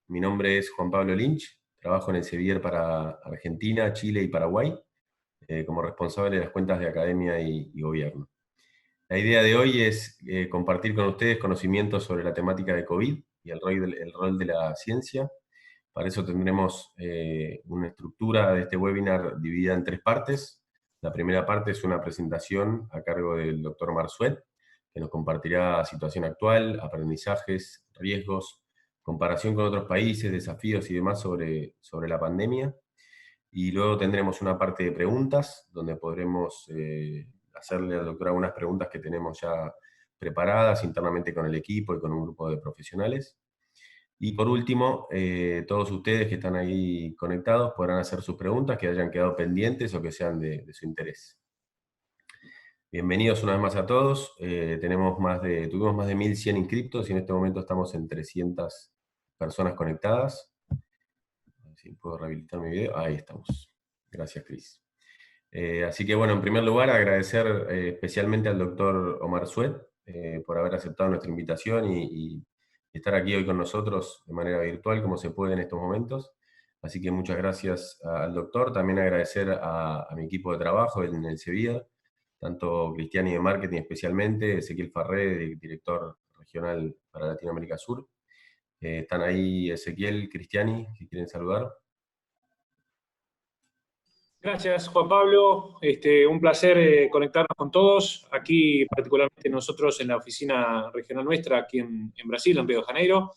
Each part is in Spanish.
Mi nombre es Juan Pablo Lynch, trabajo en el Elsevier para Argentina, Chile y Paraguay, como responsable de las cuentas de academia y gobierno. La idea de hoy es compartir con ustedes conocimientos sobre la temática de COVID y el rol de la ciencia. Para eso tendremos una estructura de este webinar dividida en 3 partes. La primera parte es una presentación a cargo del doctor Marzuet, que nos compartirá situación actual, aprendizajes, riesgos, comparación con otros países, desafíos y demás sobre la pandemia. Y luego tendremos una parte de preguntas, donde podremos hacerle al doctor algunas preguntas que tenemos ya preparadas internamente con el equipo y con un grupo de profesionales. Y por último, todos ustedes que están ahí conectados podrán hacer sus preguntas que hayan quedado pendientes o que sean de su interés. Bienvenidos una vez más a todos. Tuvimos más de 1100 inscriptos y en este momento estamos en 300 personas conectadas. A ver si puedo rehabilitar mi video. Ahí estamos. Gracias, Cris. Así que bueno, en primer lugar agradecer especialmente al doctor Omar Suet por haber aceptado nuestra invitación y estar aquí hoy con nosotros de manera virtual como se puede en estos momentos. Así que muchas gracias al doctor. También agradecer a mi equipo de trabajo en el Elsevier, tanto Cristiani de Marketing especialmente, Ezequiel Farré, director regional para Latinoamérica Sur. Están ahí Ezequiel, Cristiani, si quieren saludar. Gracias, Juan Pablo. Un placer conectarnos con todos. Aquí, particularmente nosotros en la oficina regional nuestra, aquí en Brasil, en Río de Janeiro.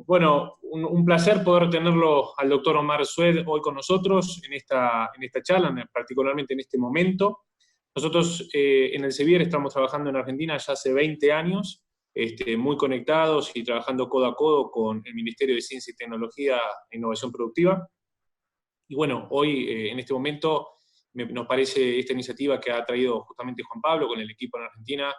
Bueno, un placer poder tenerlo al doctor Omar Sued hoy con nosotros en esta charla, particularmente en este momento. Nosotros en el Elsevier estamos trabajando en Argentina ya hace 20 años, muy conectados y trabajando codo a codo con el Ministerio de Ciencia y Tecnología e Innovación Productiva. Y bueno, hoy, en este momento, nos parece esta iniciativa que ha traído justamente Juan Pablo con el equipo en Argentina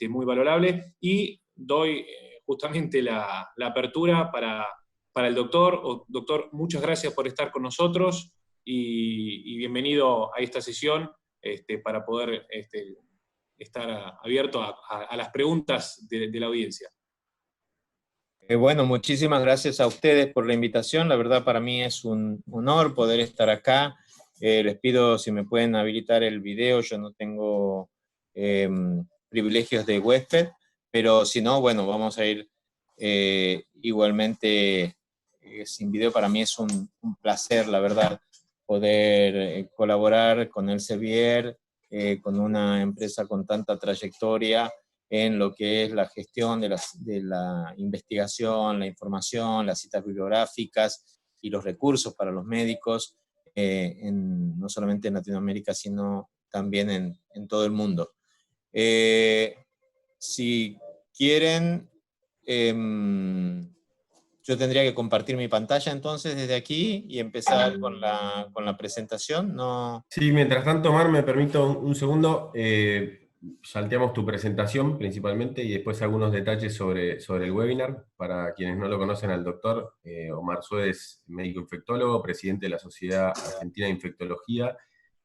muy valorable, y doy justamente la apertura para el doctor. Doctor, muchas gracias por estar con nosotros y bienvenido a esta sesión para poder estar abierto a las preguntas de la audiencia. Bueno, muchísimas gracias a ustedes por la invitación. La verdad, para mí es un honor poder estar acá. Les pido si me pueden habilitar el video. Yo no tengo privilegios de huésped, pero si no, bueno, vamos a ir igualmente sin video. Para mí es un placer, la verdad, poder colaborar con Elsevier, con una empresa con tanta trayectoria en lo que es la gestión de la investigación, la información, las citas bibliográficas y los recursos para los médicos, no solamente en Latinoamérica, sino también en todo el mundo. Si quieren, yo tendría que compartir mi pantalla entonces desde aquí y empezar con la presentación, ¿no? Sí, mientras tanto, Omar, me permito un segundo. Salteamos tu presentación principalmente y después algunos detalles sobre el webinar. Para quienes no lo conocen al doctor, Omar Sued es médico infectólogo, presidente de la Sociedad Argentina de Infectología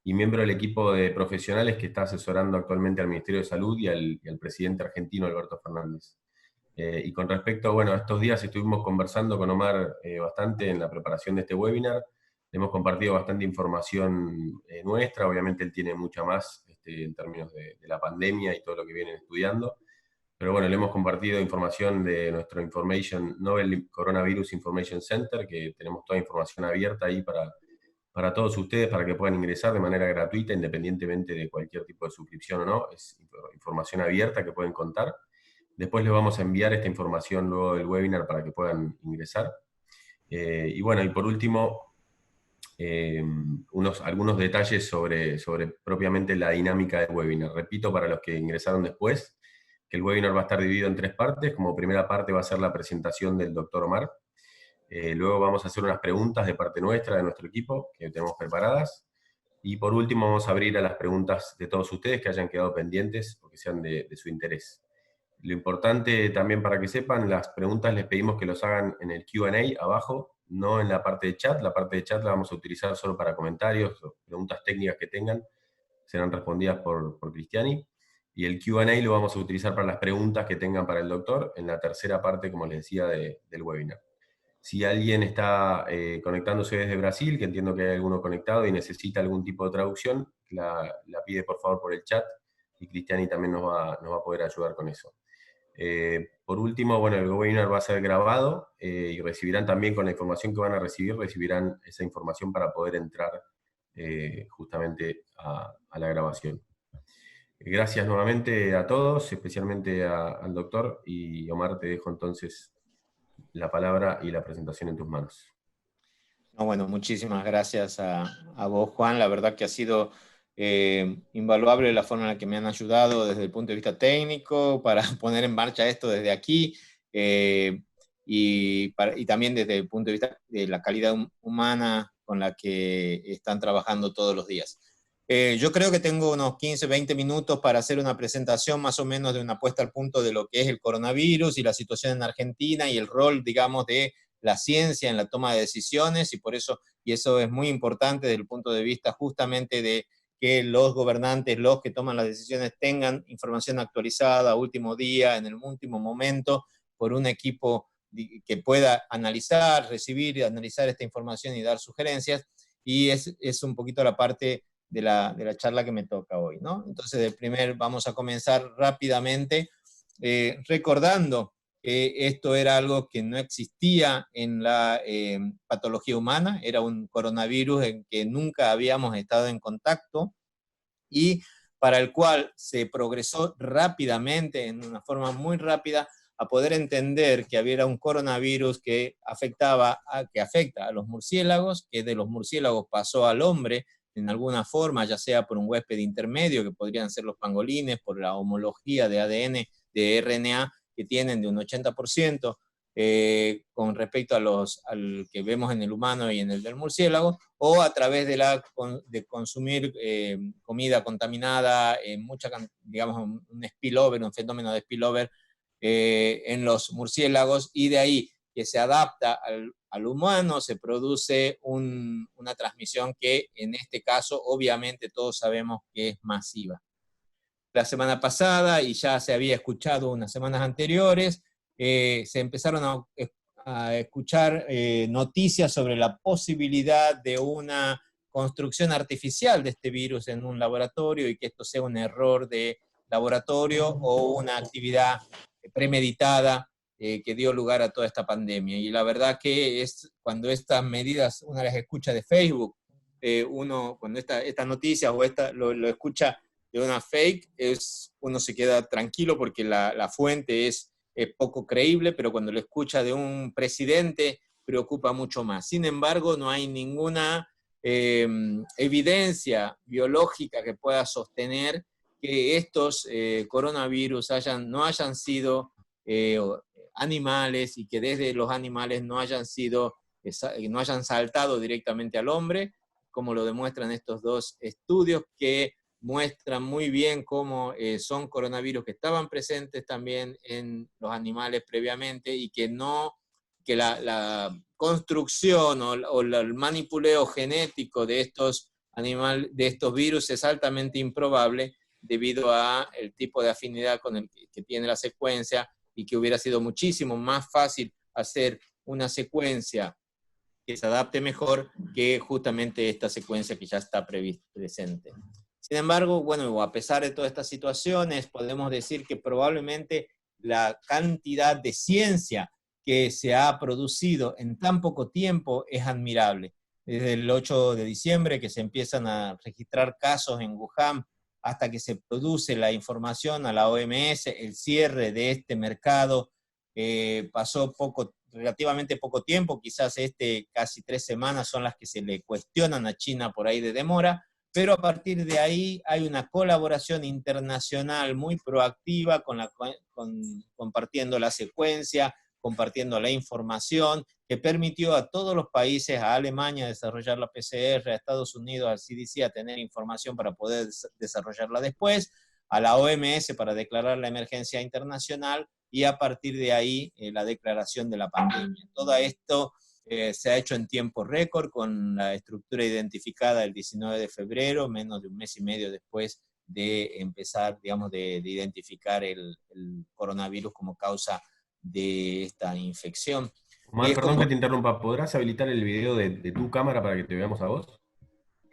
y miembro del equipo de profesionales que está asesorando actualmente al Ministerio de Salud y al presidente argentino, Alberto Fernández. Y con respecto, bueno, a estos días estuvimos conversando con Omar bastante en la preparación de este webinar. Hemos compartido bastante información nuestra, obviamente él tiene mucha más en términos de la pandemia y todo lo que vienen estudiando, pero bueno, le hemos compartido información de nuestro Novel Coronavirus Information Center, que tenemos toda información abierta ahí para todos ustedes, para que puedan ingresar de manera gratuita, independientemente de cualquier tipo de suscripción o no. Es información abierta que pueden contar. Después les vamos a enviar esta información luego del webinar para que puedan ingresar. Y bueno, y por último, algunos detalles sobre propiamente la dinámica del webinar. Repito, para los que ingresaron después, que el webinar va a estar dividido en 3 partes. Como primera parte va a ser la presentación del doctor Omar. Luego vamos a hacer unas preguntas de parte nuestra, de nuestro equipo, que tenemos preparadas. Y por último vamos a abrir a las preguntas de todos ustedes que hayan quedado pendientes o que sean de su interés. Lo importante también para que sepan, las preguntas les pedimos que los hagan en el Q&A abajo, no en la parte de chat. La parte de chat la vamos a utilizar solo para comentarios o preguntas técnicas que tengan, serán respondidas por Cristiani. Y el Q&A lo vamos a utilizar para las preguntas que tengan para el doctor en la tercera parte, como les decía, del webinar. Si alguien está conectándose desde Brasil, que entiendo que hay alguno conectado y necesita algún tipo de traducción, la pide por favor por el chat, y Cristiani también nos va a poder ayudar con eso. Por último, bueno, el webinar va a ser grabado y recibirán también, con la información que van a recibir, recibirán esa información para poder entrar justamente a la grabación. Gracias nuevamente a todos, especialmente al doctor, y Omar, te dejo entonces la palabra y la presentación en tus manos. No, bueno, muchísimas gracias a vos, Juan. La verdad que ha sido invaluable la forma en la que me han ayudado desde el punto de vista técnico para poner en marcha esto desde aquí y también desde el punto de vista de la calidad humana con la que están trabajando todos los días. Yo creo que tengo unos 15, 20 minutos para hacer una presentación más o menos de una puesta al punto de lo que es el coronavirus y la situación en Argentina y el rol, digamos, de la ciencia en la toma de decisiones, y eso es muy importante desde el punto de vista justamente de que los gobernantes, los que toman las decisiones, tengan información actualizada a último día, en el último momento, por un equipo que pueda analizar, recibir y analizar esta información y dar sugerencias, y es un poquito la parte de la charla que me toca hoy, ¿no? Entonces, vamos a comenzar rápidamente recordando que esto era algo que no existía en la patología humana, era un coronavirus en que nunca habíamos estado en contacto y para el cual se progresó rápidamente, en una forma muy rápida, a poder entender que había un coronavirus que afecta a los murciélagos, que de los murciélagos pasó al hombre en alguna forma, ya sea por un huésped intermedio, que podrían ser los pangolines, por la homología de ADN, de RNA que tienen de un 80%, con respecto al que vemos en el humano y en el del murciélago, o a través de consumir comida contaminada, digamos un spillover, un fenómeno de spillover en los murciélagos, y de ahí que se adapta al humano, se produce una transmisión que en este caso obviamente todos sabemos que es masiva. La semana pasada, y ya se había escuchado unas semanas anteriores, se empezaron a escuchar noticias sobre la posibilidad de una construcción artificial de este virus en un laboratorio y que esto sea un error de laboratorio o una actividad premeditada que dio lugar a toda esta pandemia. Y la verdad que es cuando estas medidas uno las escucha de Facebook, cuando esta noticia o lo escucha de una fake, uno se queda tranquilo porque la fuente es poco creíble, pero cuando lo escucha de un presidente preocupa mucho más. Sin embargo, no hay ninguna evidencia biológica que pueda sostener que estos coronavirus no hayan sido animales y que desde los animales no hayan saltado directamente al hombre, como lo demuestran estos dos estudios que muestran muy bien cómo son coronavirus que estaban presentes también en los animales previamente y que la construcción o el manipuleo genético de estos virus es altamente improbable debido a el tipo de afinidad con el que tiene la secuencia, y que hubiera sido muchísimo más fácil hacer una secuencia que se adapte mejor que justamente esta secuencia que ya está presente. Sin embargo, bueno, a pesar de todas estas situaciones, podemos decir que probablemente la cantidad de ciencia que se ha producido en tan poco tiempo es admirable. Desde el 8 de diciembre que se empiezan a registrar casos en Wuhan, hasta que se produce la información a la OMS, el cierre de este mercado, pasó relativamente poco tiempo, quizás casi 3 semanas son las que se le cuestionan a China por ahí de demora, pero a partir de ahí hay una colaboración internacional muy proactiva compartiendo la secuencia, compartiendo la información, que permitió a todos los países, a Alemania desarrollar la PCR, a Estados Unidos, al CDC, a tener información para poder desarrollarla después, a la OMS para declarar la emergencia internacional, y a partir de ahí la declaración de la pandemia. Todo esto se ha hecho en tiempo récord, con la estructura identificada el 19 de febrero, menos de un mes y medio después de empezar, digamos, de identificar el coronavirus como causa de esta infección. Y Omar, es perdón como, que te interrumpa, ¿podrás habilitar el video de tu cámara para que te veamos a vos?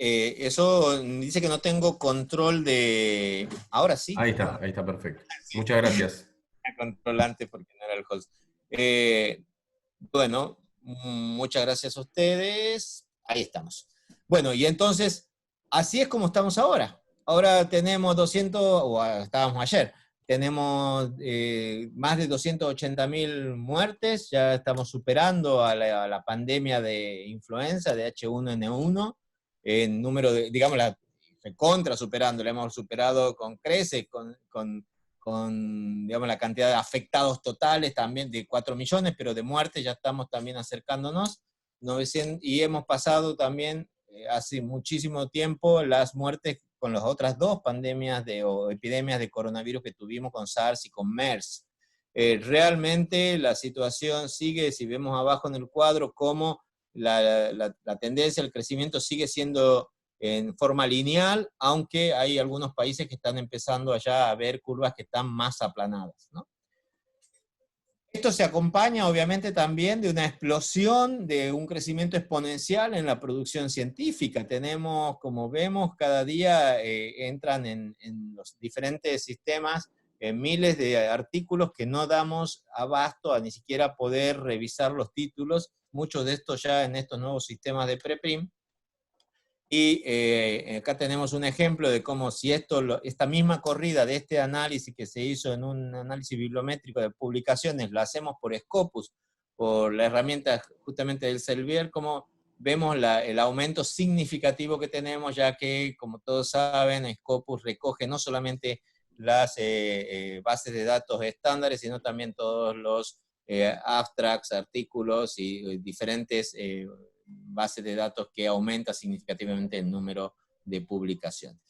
eso dice que no tengo control de... Ahora sí, Ahí está, perfecto. sí, Muchas gracias. controlante porque no era el host. Eh, bueno, muchas gracias a ustedes. Ahí estamos. Bueno, y entonces, así es como estamos ahora. Ahora tenemos 200, estábamos ayer, tenemos más de 280.000 muertes, ya estamos superando a la pandemia de influenza, de H1N1, en número de, digamos, contra superando, la hemos superado con creces, con digamos, la cantidad de afectados totales también de 4 millones, pero de muertes ya estamos también acercándonos. 900, y hemos pasado también hace muchísimo tiempo las muertes con las otras dos pandemias o epidemias de coronavirus que tuvimos con SARS y con MERS. Realmente la situación sigue, si vemos abajo en el cuadro, como la tendencia, el crecimiento sigue siendo en forma lineal, aunque hay algunos países que están empezando allá a ver curvas que están más aplanadas, ¿no? Esto se acompaña obviamente también de una explosión, de un crecimiento exponencial en la producción científica. Tenemos, como vemos, cada día entran en los diferentes sistemas miles de artículos que no damos abasto a ni siquiera poder revisar los títulos, muchos de estos ya en estos nuevos sistemas de preprint. Y acá tenemos un ejemplo de cómo si esta misma corrida de este análisis que se hizo en un análisis bibliométrico de publicaciones, lo hacemos por Scopus, por la herramienta justamente del Elsevier, como vemos el aumento significativo que tenemos, ya que, como todos saben, Scopus recoge no solamente las bases de datos estándares, sino también todos los abstracts, artículos y diferentes bases de datos que aumenta significativamente el número de publicaciones.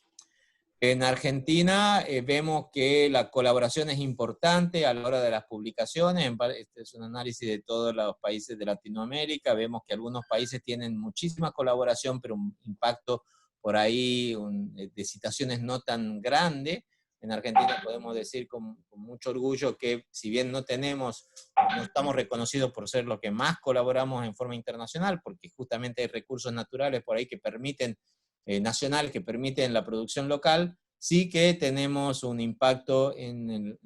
En Argentina vemos que la colaboración es importante a la hora de las publicaciones. Este es un análisis de todos los países de Latinoamérica. Vemos que algunos países tienen muchísima colaboración, pero un impacto por ahí de citaciones no tan grande. En Argentina podemos decir con mucho orgullo que si bien no estamos reconocidos por ser los que más colaboramos en forma internacional, porque justamente hay recursos naturales por ahí que permiten nacional que permiten la producción local, sí que tenemos un impacto en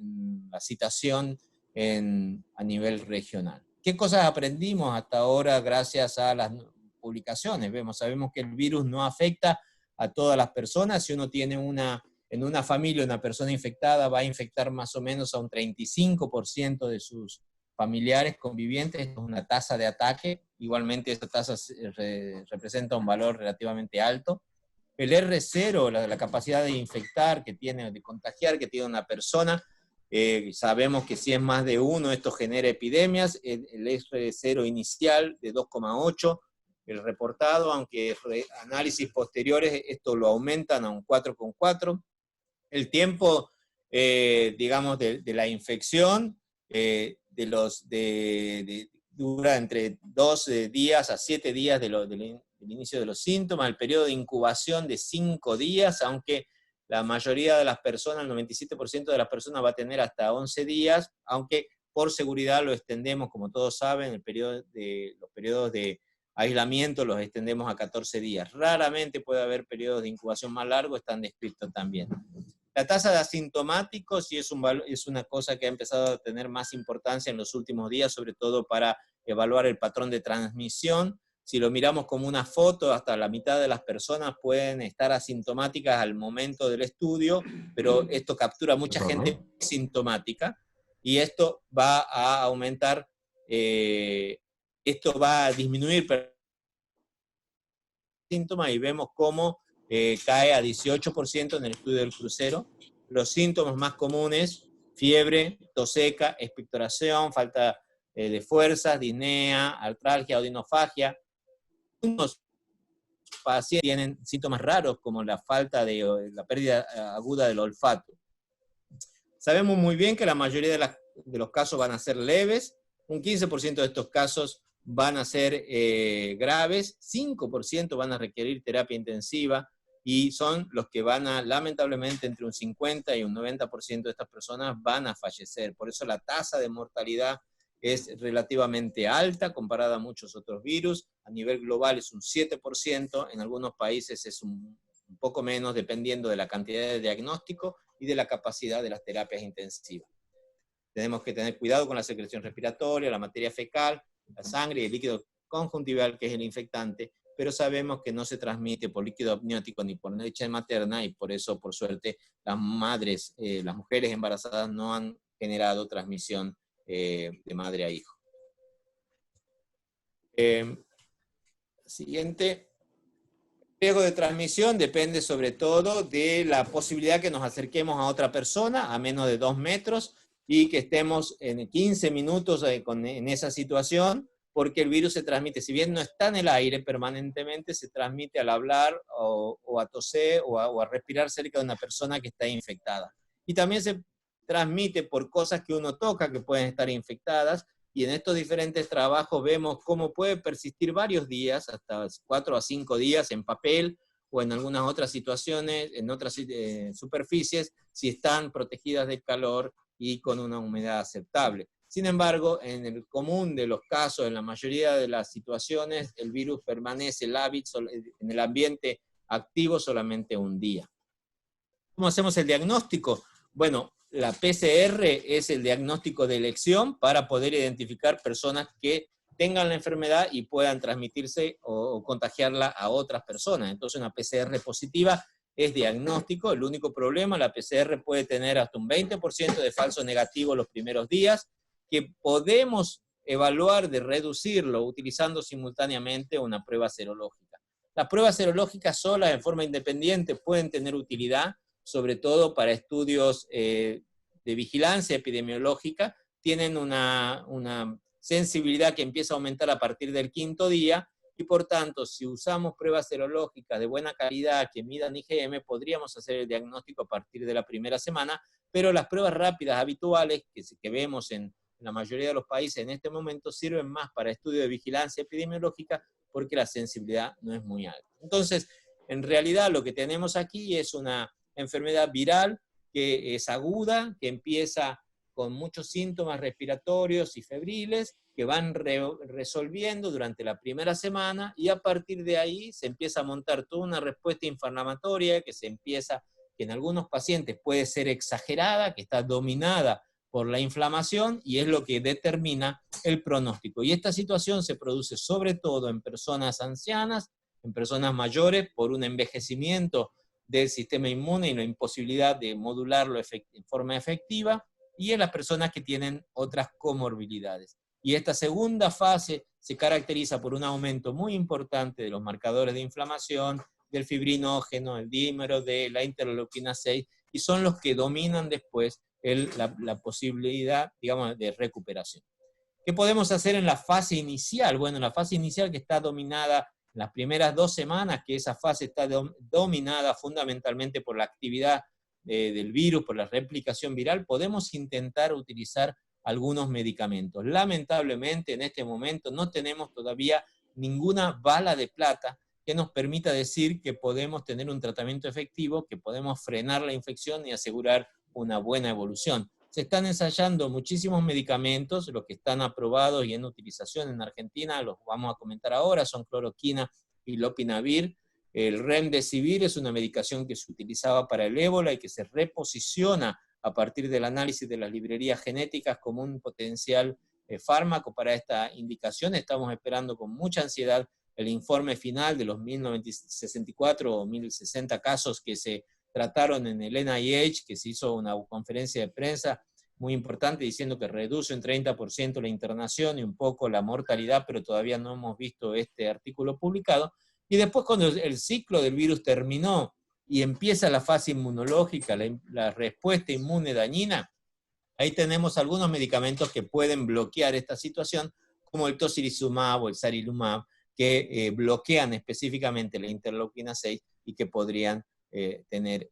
la citación a nivel regional. ¿Qué cosas aprendimos hasta ahora gracias a las publicaciones? Sabemos que el virus no afecta a todas las personas. Si uno tiene en una familia una persona infectada, va a infectar más o menos a un 35% de sus familiares convivientes. Es una tasa de ataque. Igualmente esta tasa representa un valor relativamente alto. El R0, la capacidad de infectar que tiene, de contagiar que tiene una persona, sabemos que si es más de uno, esto genera epidemias. El R0 inicial de 2,8, el reportado, aunque análisis posteriores esto lo aumentan a un 4,4. El tiempo, digamos, de la infección, dura entre 2 días a 7 días del inicio de los síntomas, el periodo de incubación de 5 días, aunque la mayoría de las personas, el 97% de las personas va a tener hasta 11 días, aunque por seguridad lo extendemos, como todos saben, los periodos de aislamiento los extendemos a 14 días. Raramente puede haber periodos de incubación más largos, están descritos también. La tasa de asintomáticos sí es una cosa que ha empezado a tener más importancia en los últimos días, sobre todo para evaluar el patrón de transmisión. Si lo miramos como una foto, hasta la mitad de las personas pueden estar asintomáticas al momento del estudio, pero esto captura mucha gente sintomática y esto va a aumentar, esto va a disminuir síntomas y vemos cómo cae a 18% en el estudio del crucero. Los síntomas más comunes, fiebre, tos seca, expectoración, falta de fuerzas, disnea, artralgia, odinofagia. Unos pacientes tienen síntomas raros como la falta de la pérdida aguda del olfato. Sabemos muy bien que la mayoría de los casos van a ser leves, un 15% de estos casos van a ser graves, 5% van a requerir terapia intensiva y son los que van a, lamentablemente, entre un 50 y un 90% de estas personas van a fallecer. Por eso la tasa de mortalidad es relativamente alta comparada a muchos otros virus. A nivel global es un 7%, en algunos países es un poco menos, dependiendo de la cantidad de diagnóstico y de la capacidad de las terapias intensivas. Tenemos que tener cuidado con la secreción respiratoria, la materia fecal, la sangre y el líquido conjuntival, que es el infectante, pero sabemos que no se transmite por líquido amniótico ni por leche materna, y por eso, por suerte, las madres, las mujeres embarazadas no han generado transmisión de madre a hijo. Siguiente. El riesgo de transmisión depende sobre todo de la posibilidad que nos acerquemos a otra persona a menos de 2 metros y que estemos en 15 minutos en esa situación, porque el virus se transmite, si bien no está en el aire permanentemente, se transmite al hablar o a toser o a respirar cerca de una persona que está infectada. Y también se transmite por cosas que uno toca que pueden estar infectadas, y en estos diferentes trabajos vemos cómo puede persistir varios días, hasta 4 a 5 días en papel o en algunas otras situaciones, en otras superficies, si están protegidas del calor y con una humedad aceptable. Sin embargo, en el común de los casos, en la mayoría de las situaciones, el virus permanece en el ambiente activo solamente un día. ¿Cómo hacemos el diagnóstico? Bueno, la PCR es el diagnóstico de elección para poder identificar personas que tengan la enfermedad y puedan transmitirse o contagiarla a otras personas. Entonces, una PCR positiva es diagnóstico. El único problema, la PCR puede tener hasta un 20% de falso negativo los primeros días, que podemos evaluar de reducirlo utilizando simultáneamente una prueba serológica. Las pruebas serológicas solas, en forma independiente, pueden tener utilidad, sobre todo para estudios de vigilancia epidemiológica. Tienen una sensibilidad que empieza a aumentar a partir del 5º día, y por tanto, si usamos pruebas serológicas de buena calidad que midan IgM, podríamos hacer el diagnóstico a partir de la primera semana, pero las pruebas rápidas habituales que vemos en la mayoría de los países en este momento sirven más para estudios de vigilancia epidemiológica porque la sensibilidad no es muy alta. Entonces, en realidad lo que tenemos aquí es una enfermedad viral que es aguda, que empieza con muchos síntomas respiratorios y febriles, que van resolviendo durante la primera semana, y a partir de ahí se empieza a montar toda una respuesta inflamatoria que en algunos pacientes puede ser exagerada, que está dominada por la inflamación, y es lo que determina el pronóstico. Y esta situación se produce sobre todo en personas ancianas, en personas mayores, por un envejecimiento del sistema inmune y la imposibilidad de modularlo en forma efectiva, y en las personas que tienen otras comorbilidades. Y esta segunda fase se caracteriza por un aumento muy importante de los marcadores de inflamación, del fibrinógeno, el dímero, de la interleuquina 6, y son los que dominan después la posibilidad, digamos, de recuperación. ¿Qué podemos hacer en la fase inicial? Bueno, en la fase inicial, que está dominada en las primeras 2 semanas, que esa fase está dominada fundamentalmente por la actividad del virus, por la replicación viral, podemos intentar utilizar algunos medicamentos. Lamentablemente, en este momento no tenemos todavía ninguna bala de plata que nos permita decir que podemos tener un tratamiento efectivo, que podemos frenar la infección y asegurar una buena evolución. Se están ensayando muchísimos medicamentos, los que están aprobados y en utilización en Argentina, los vamos a comentar ahora, son cloroquina y lopinavir. El remdesivir es una medicación que se utilizaba para el ébola y que se reposiciona a partir del análisis de las librerías genéticas como un potencial fármaco para esta indicación. Estamos esperando con mucha ansiedad el informe final de los 1064 o 1060 casos que se trataron en el NIH, que se hizo una conferencia de prensa muy importante diciendo que reduce un 30% la internación y un poco la mortalidad, pero todavía no hemos visto este artículo publicado. Y después, cuando el ciclo del virus terminó y empieza la fase inmunológica, la respuesta inmune dañina, ahí tenemos algunos medicamentos que pueden bloquear esta situación, como el tocilizumab o el sarilumab, que bloquean específicamente la interleuquina 6 y que podrían tener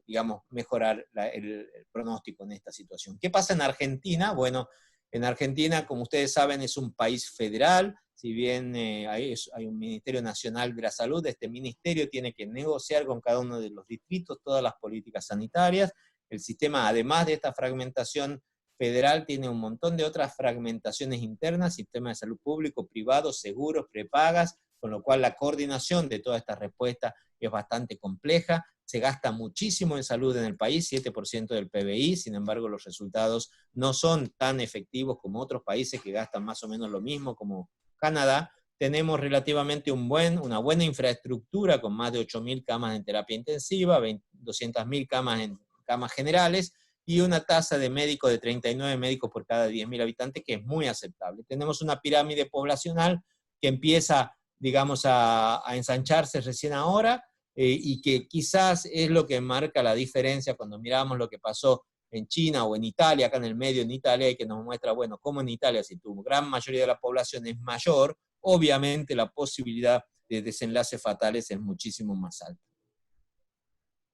digamos, mejorar el pronóstico en esta situación. ¿Qué pasa en Argentina? Bueno, en Argentina, como ustedes saben, es un país federal. Si bien hay un Ministerio Nacional de la Salud, este ministerio tiene que negociar con cada uno de los distritos todas las políticas sanitarias. El sistema, además de esta fragmentación federal tiene un montón de otras fragmentaciones internas, sistemas de salud público, privados, seguros, prepagas, con lo cual la coordinación de toda esta respuesta es bastante compleja. Se gasta muchísimo en salud en el país, 7% del PBI, sin embargo los resultados no son tan efectivos como otros países que gastan más o menos lo mismo, como Canadá. Tenemos relativamente una buena infraestructura con más de 8.000 camas en terapia intensiva, 200.000 camas en camas generales, y una tasa de médicos de 39 médicos por cada 10.000 habitantes, que es muy aceptable. Tenemos una pirámide poblacional que empieza, digamos, a ensancharse recién ahora, y que quizás es lo que marca la diferencia cuando miramos lo que pasó en China o en Italia, acá en el medio en Italia, y que nos muestra, bueno, cómo en Italia, si tu gran mayoría de la población es mayor, obviamente la posibilidad de desenlaces fatales es muchísimo más alta.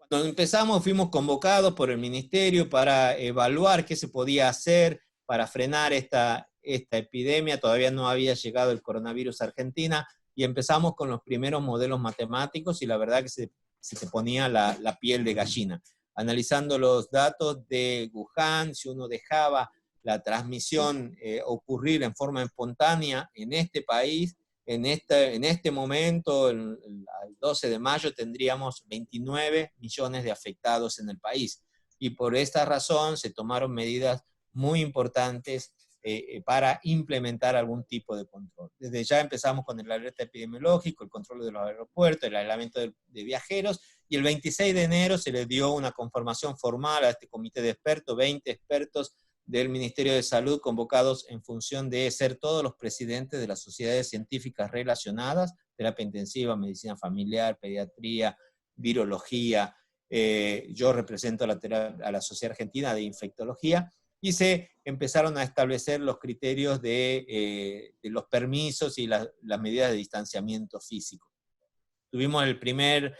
Cuando empezamos fuimos convocados por el ministerio para evaluar qué se podía hacer para frenar esta epidemia. Todavía no había llegado el coronavirus a Argentina y empezamos con los primeros modelos matemáticos y la verdad que se te ponía la piel de gallina. Analizando los datos de Wuhan, si uno dejaba la transmisión ocurrir en forma espontánea en este país, en este momento, el 12 de mayo, tendríamos 29 millones de afectados en el país. Y por esta razón se tomaron medidas muy importantes para implementar algún tipo de control. Desde ya empezamos con el alerta epidemiológico, el control de los aeropuertos, el aislamiento de viajeros, y el 26 de enero se le dio una conformación formal a este comité de expertos, 20 expertos del Ministerio de Salud convocados en función de ser todos los presidentes de las sociedades científicas relacionadas, terapia intensiva, medicina familiar, pediatría, virología. Yo represento a la Sociedad Argentina de Infectología, y se empezaron a establecer los criterios de los permisos y las medidas de distanciamiento físico. Tuvimos el primer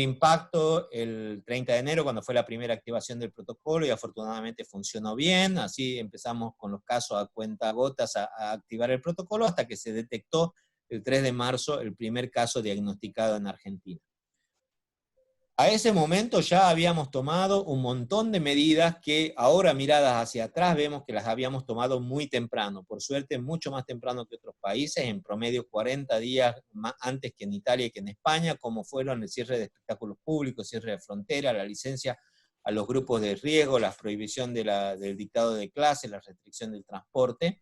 impacto el 30 de enero, cuando fue la primera activación del protocolo, y afortunadamente funcionó bien. Así empezamos con los casos a cuentagotas a activar el protocolo, hasta que se detectó el 3 de marzo el primer caso diagnosticado en Argentina. A ese momento ya habíamos tomado un montón de medidas que ahora, miradas hacia atrás, vemos que las habíamos tomado muy temprano. Por suerte, mucho más temprano que otros países, en promedio 40 días más antes que en Italia y que en España, como fueron el cierre de espectáculos públicos, cierre de frontera, la licencia a los grupos de riesgo, la prohibición del dictado de clases, la restricción del transporte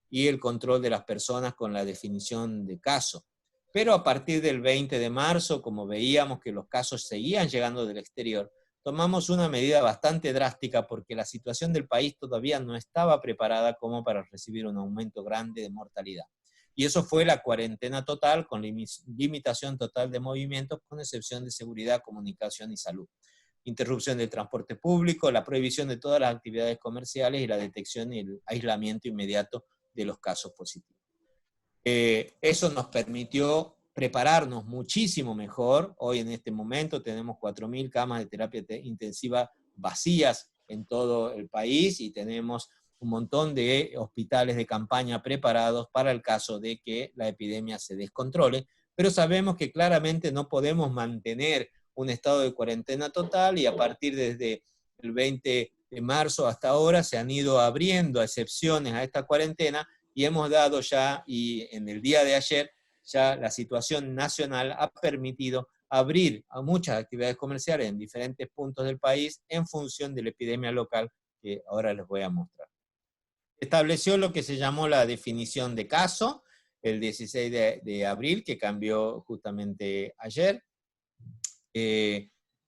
y el control de las personas con la definición de caso. Pero a partir del 20 de marzo, como veíamos que los casos seguían llegando del exterior, tomamos una medida bastante drástica porque la situación del país todavía no estaba preparada como para recibir un aumento grande de mortalidad. Y eso fue la cuarentena total, con limitación total de movimientos, con excepción de seguridad, comunicación y salud. Interrupción del transporte público, la prohibición de todas las actividades comerciales y la detección y el aislamiento inmediato de los casos positivos. Eso nos permitió prepararnos muchísimo mejor. Hoy en este momento tenemos 4.000 camas de terapia intensiva vacías en todo el país y tenemos un montón de hospitales de campaña preparados para el caso de que la epidemia se descontrole, pero sabemos que claramente no podemos mantener un estado de cuarentena total, y a partir desde el 20 de marzo hasta ahora se han ido abriendo excepciones a esta cuarentena, y hemos dado ya, y en el día de ayer, ya la situación nacional ha permitido abrir a muchas actividades comerciales en diferentes puntos del país en función de la epidemia local que ahora les voy a mostrar. Estableció lo que se llamó la definición de caso el 16 de abril, que cambió justamente ayer,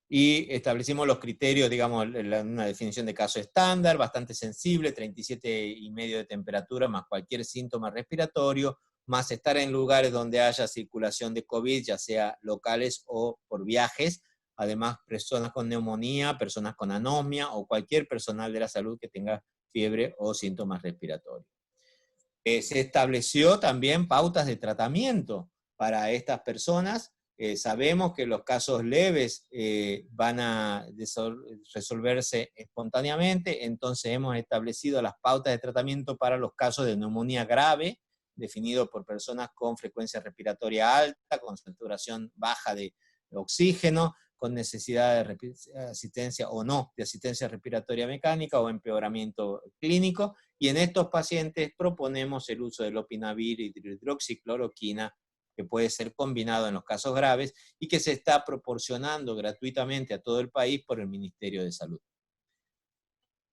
y establecimos los criterios, digamos, una definición de caso estándar, bastante sensible, 37,5 de temperatura, más cualquier síntoma respiratorio, más estar en lugares donde haya circulación de COVID, ya sea locales o por viajes, además personas con neumonía, personas con anosmia o cualquier personal de la salud que tenga fiebre o síntomas respiratorios. Se estableció también pautas de tratamiento para estas personas. Sabemos que los casos leves van a resolverse espontáneamente, entonces hemos establecido las pautas de tratamiento para los casos de neumonía grave, definidos por personas con frecuencia respiratoria alta, con saturación baja de oxígeno, con necesidad de asistencia o no, de asistencia respiratoria mecánica o empeoramiento clínico, y en estos pacientes proponemos el uso del lopinavir y hidroxicloroquina, que puede ser combinado en los casos graves y que se está proporcionando gratuitamente a todo el país por el Ministerio de Salud.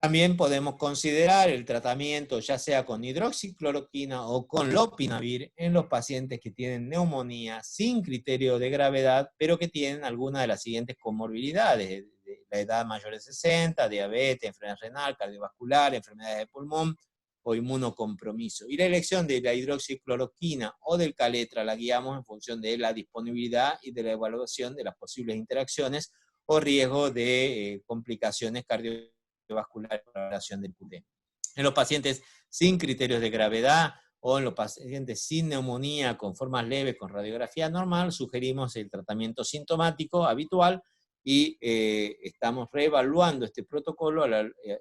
También podemos considerar el tratamiento ya sea con hidroxicloroquina o con lopinavir en los pacientes que tienen neumonía sin criterio de gravedad, pero que tienen alguna de las siguientes comorbilidades: de la edad mayor de 60, diabetes, enfermedad renal, cardiovascular, enfermedades de pulmón o inmunocompromiso. Y la elección de la hidroxicloroquina o del Kaletra la guiamos en función de la disponibilidad y de la evaluación de las posibles interacciones o riesgo de complicaciones cardiovasculares por la relación del QT. En los pacientes sin criterios de gravedad o en los pacientes sin neumonía con formas leves con radiografía normal, sugerimos el tratamiento sintomático habitual y estamos reevaluando este protocolo,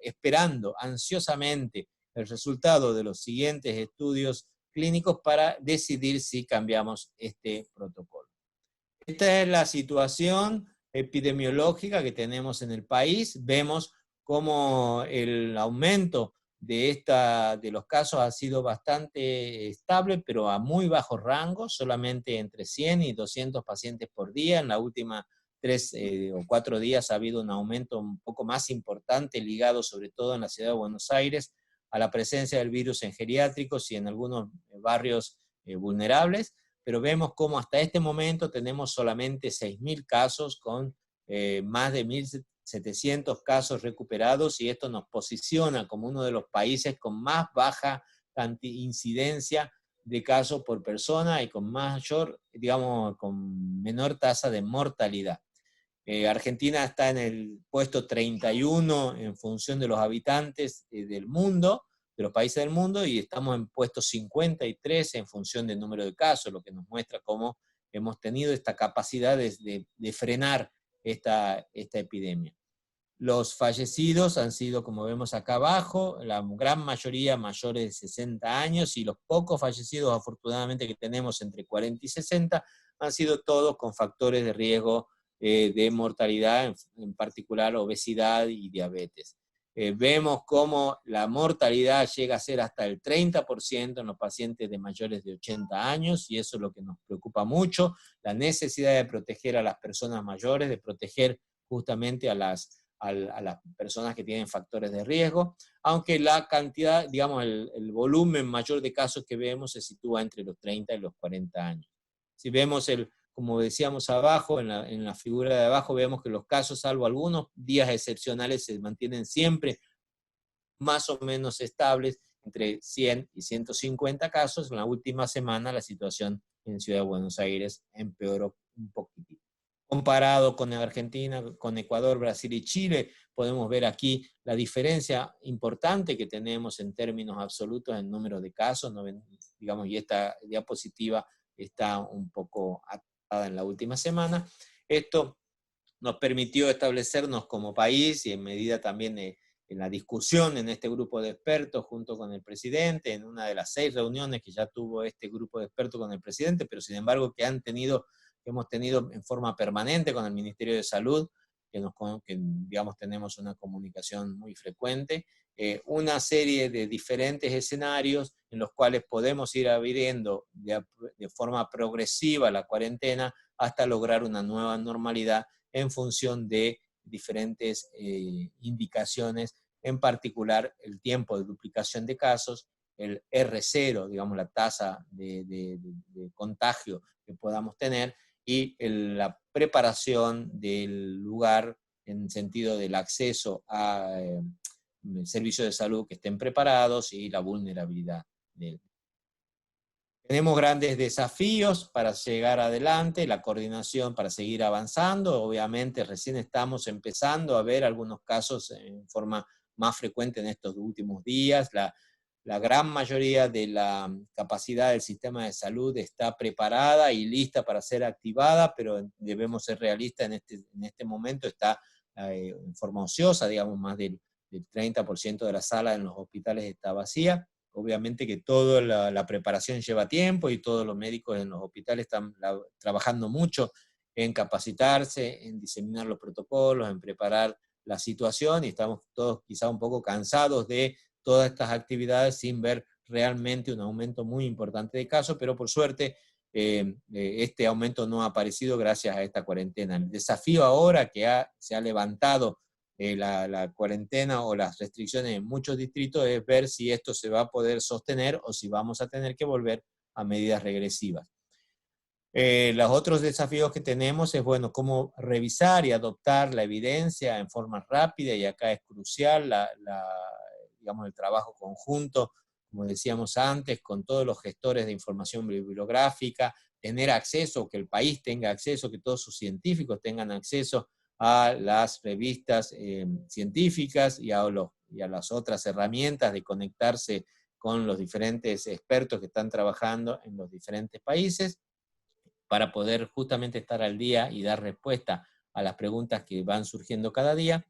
esperando ansiosamente el resultado de los siguientes estudios clínicos para decidir si cambiamos este protocolo. Esta es la situación epidemiológica que tenemos en el país. Vemos cómo el aumento de los casos ha sido bastante estable, pero a muy bajo rango, solamente entre 100 y 200 pacientes por día. En la última 3 o 4 días ha habido un aumento un poco más importante, ligado sobre todo en la ciudad de Buenos Aires, a la presencia del virus en geriátricos y en algunos barrios vulnerables, pero vemos cómo hasta este momento tenemos solamente 6.000 casos con más de 1.700 casos recuperados, y esto nos posiciona como uno de los países con más baja incidencia de casos por persona y con mayor, digamos, con menor tasa de mortalidad. Argentina está en el puesto 31 en función de los habitantes del mundo, de los países del mundo, y estamos en puesto 53 en función del número de casos, lo que nos muestra cómo hemos tenido esta capacidad de frenar esta epidemia. Los fallecidos han sido, como vemos acá abajo, la gran mayoría mayores de 60 años, y los pocos fallecidos afortunadamente que tenemos entre 40 y 60 han sido todos con factores de riesgo de mortalidad, en particular obesidad y diabetes. Vemos cómo la mortalidad llega a ser hasta el 30% en los pacientes de mayores de 80 años, y eso es lo que nos preocupa mucho, la necesidad de proteger a las personas mayores, de proteger justamente a las personas que tienen factores de riesgo, aunque la cantidad, digamos, el volumen mayor de casos que vemos se sitúa entre los 30 y los 40 años. Si vemos como decíamos abajo, en la figura de abajo, vemos que los casos, salvo algunos días excepcionales, se mantienen siempre más o menos estables, entre 100 y 150 casos. En la última semana la situación en Ciudad de Buenos Aires empeoró un poquitito. Comparado con Argentina, con Ecuador, Brasil y Chile, podemos ver aquí la diferencia importante que tenemos en términos absolutos en número de casos, digamos, y esta diapositiva está un poco atada en la última semana. Esto nos permitió establecernos como país, y en medida también en la discusión en este grupo de expertos junto con el presidente, en una de las 6 reuniones que ya tuvo este grupo de expertos con el presidente, pero sin embargo que hemos tenido en forma permanente con el Ministerio de Salud, que digamos tenemos una comunicación muy frecuente, una serie de diferentes escenarios en los cuales podemos ir abriendo de forma progresiva la cuarentena hasta lograr una nueva normalidad en función de diferentes indicaciones, en particular el tiempo de duplicación de casos, el R0, digamos la tasa de contagio que podamos tener, y la preparación del lugar en sentido del acceso a servicios de salud que estén preparados y la vulnerabilidad de él. Tenemos grandes desafíos para llegar adelante, la coordinación para seguir avanzando. Obviamente recién estamos empezando a ver algunos casos en forma más frecuente en estos últimos días. La gran mayoría de la capacidad del sistema de salud está preparada y lista para ser activada, pero debemos ser realistas en este momento. Está en forma ociosa, digamos, más del 30% de la sala en los hospitales está vacía. Obviamente que toda la preparación lleva tiempo y todos los médicos en los hospitales están trabajando mucho en capacitarse, en diseminar los protocolos, en preparar la situación, y estamos todos quizá un poco cansados de todas estas actividades sin ver realmente un aumento muy importante de casos, pero por suerte este aumento no ha aparecido gracias a esta cuarentena. El desafío ahora que se ha levantado la cuarentena o las restricciones en muchos distritos es ver si esto se va a poder sostener o si vamos a tener que volver a medidas regresivas. Los otros desafíos que tenemos es, bueno, cómo revisar y adoptar la evidencia en forma rápida, y acá es crucial digamos, el trabajo conjunto, como decíamos antes, con todos los gestores de información bibliográfica, tener acceso, que el país tenga acceso, que todos sus científicos tengan acceso a las revistas científicas y a las otras herramientas de conectarse con los diferentes expertos que están trabajando en los diferentes países, para poder justamente estar al día y dar respuesta a las preguntas que van surgiendo cada día.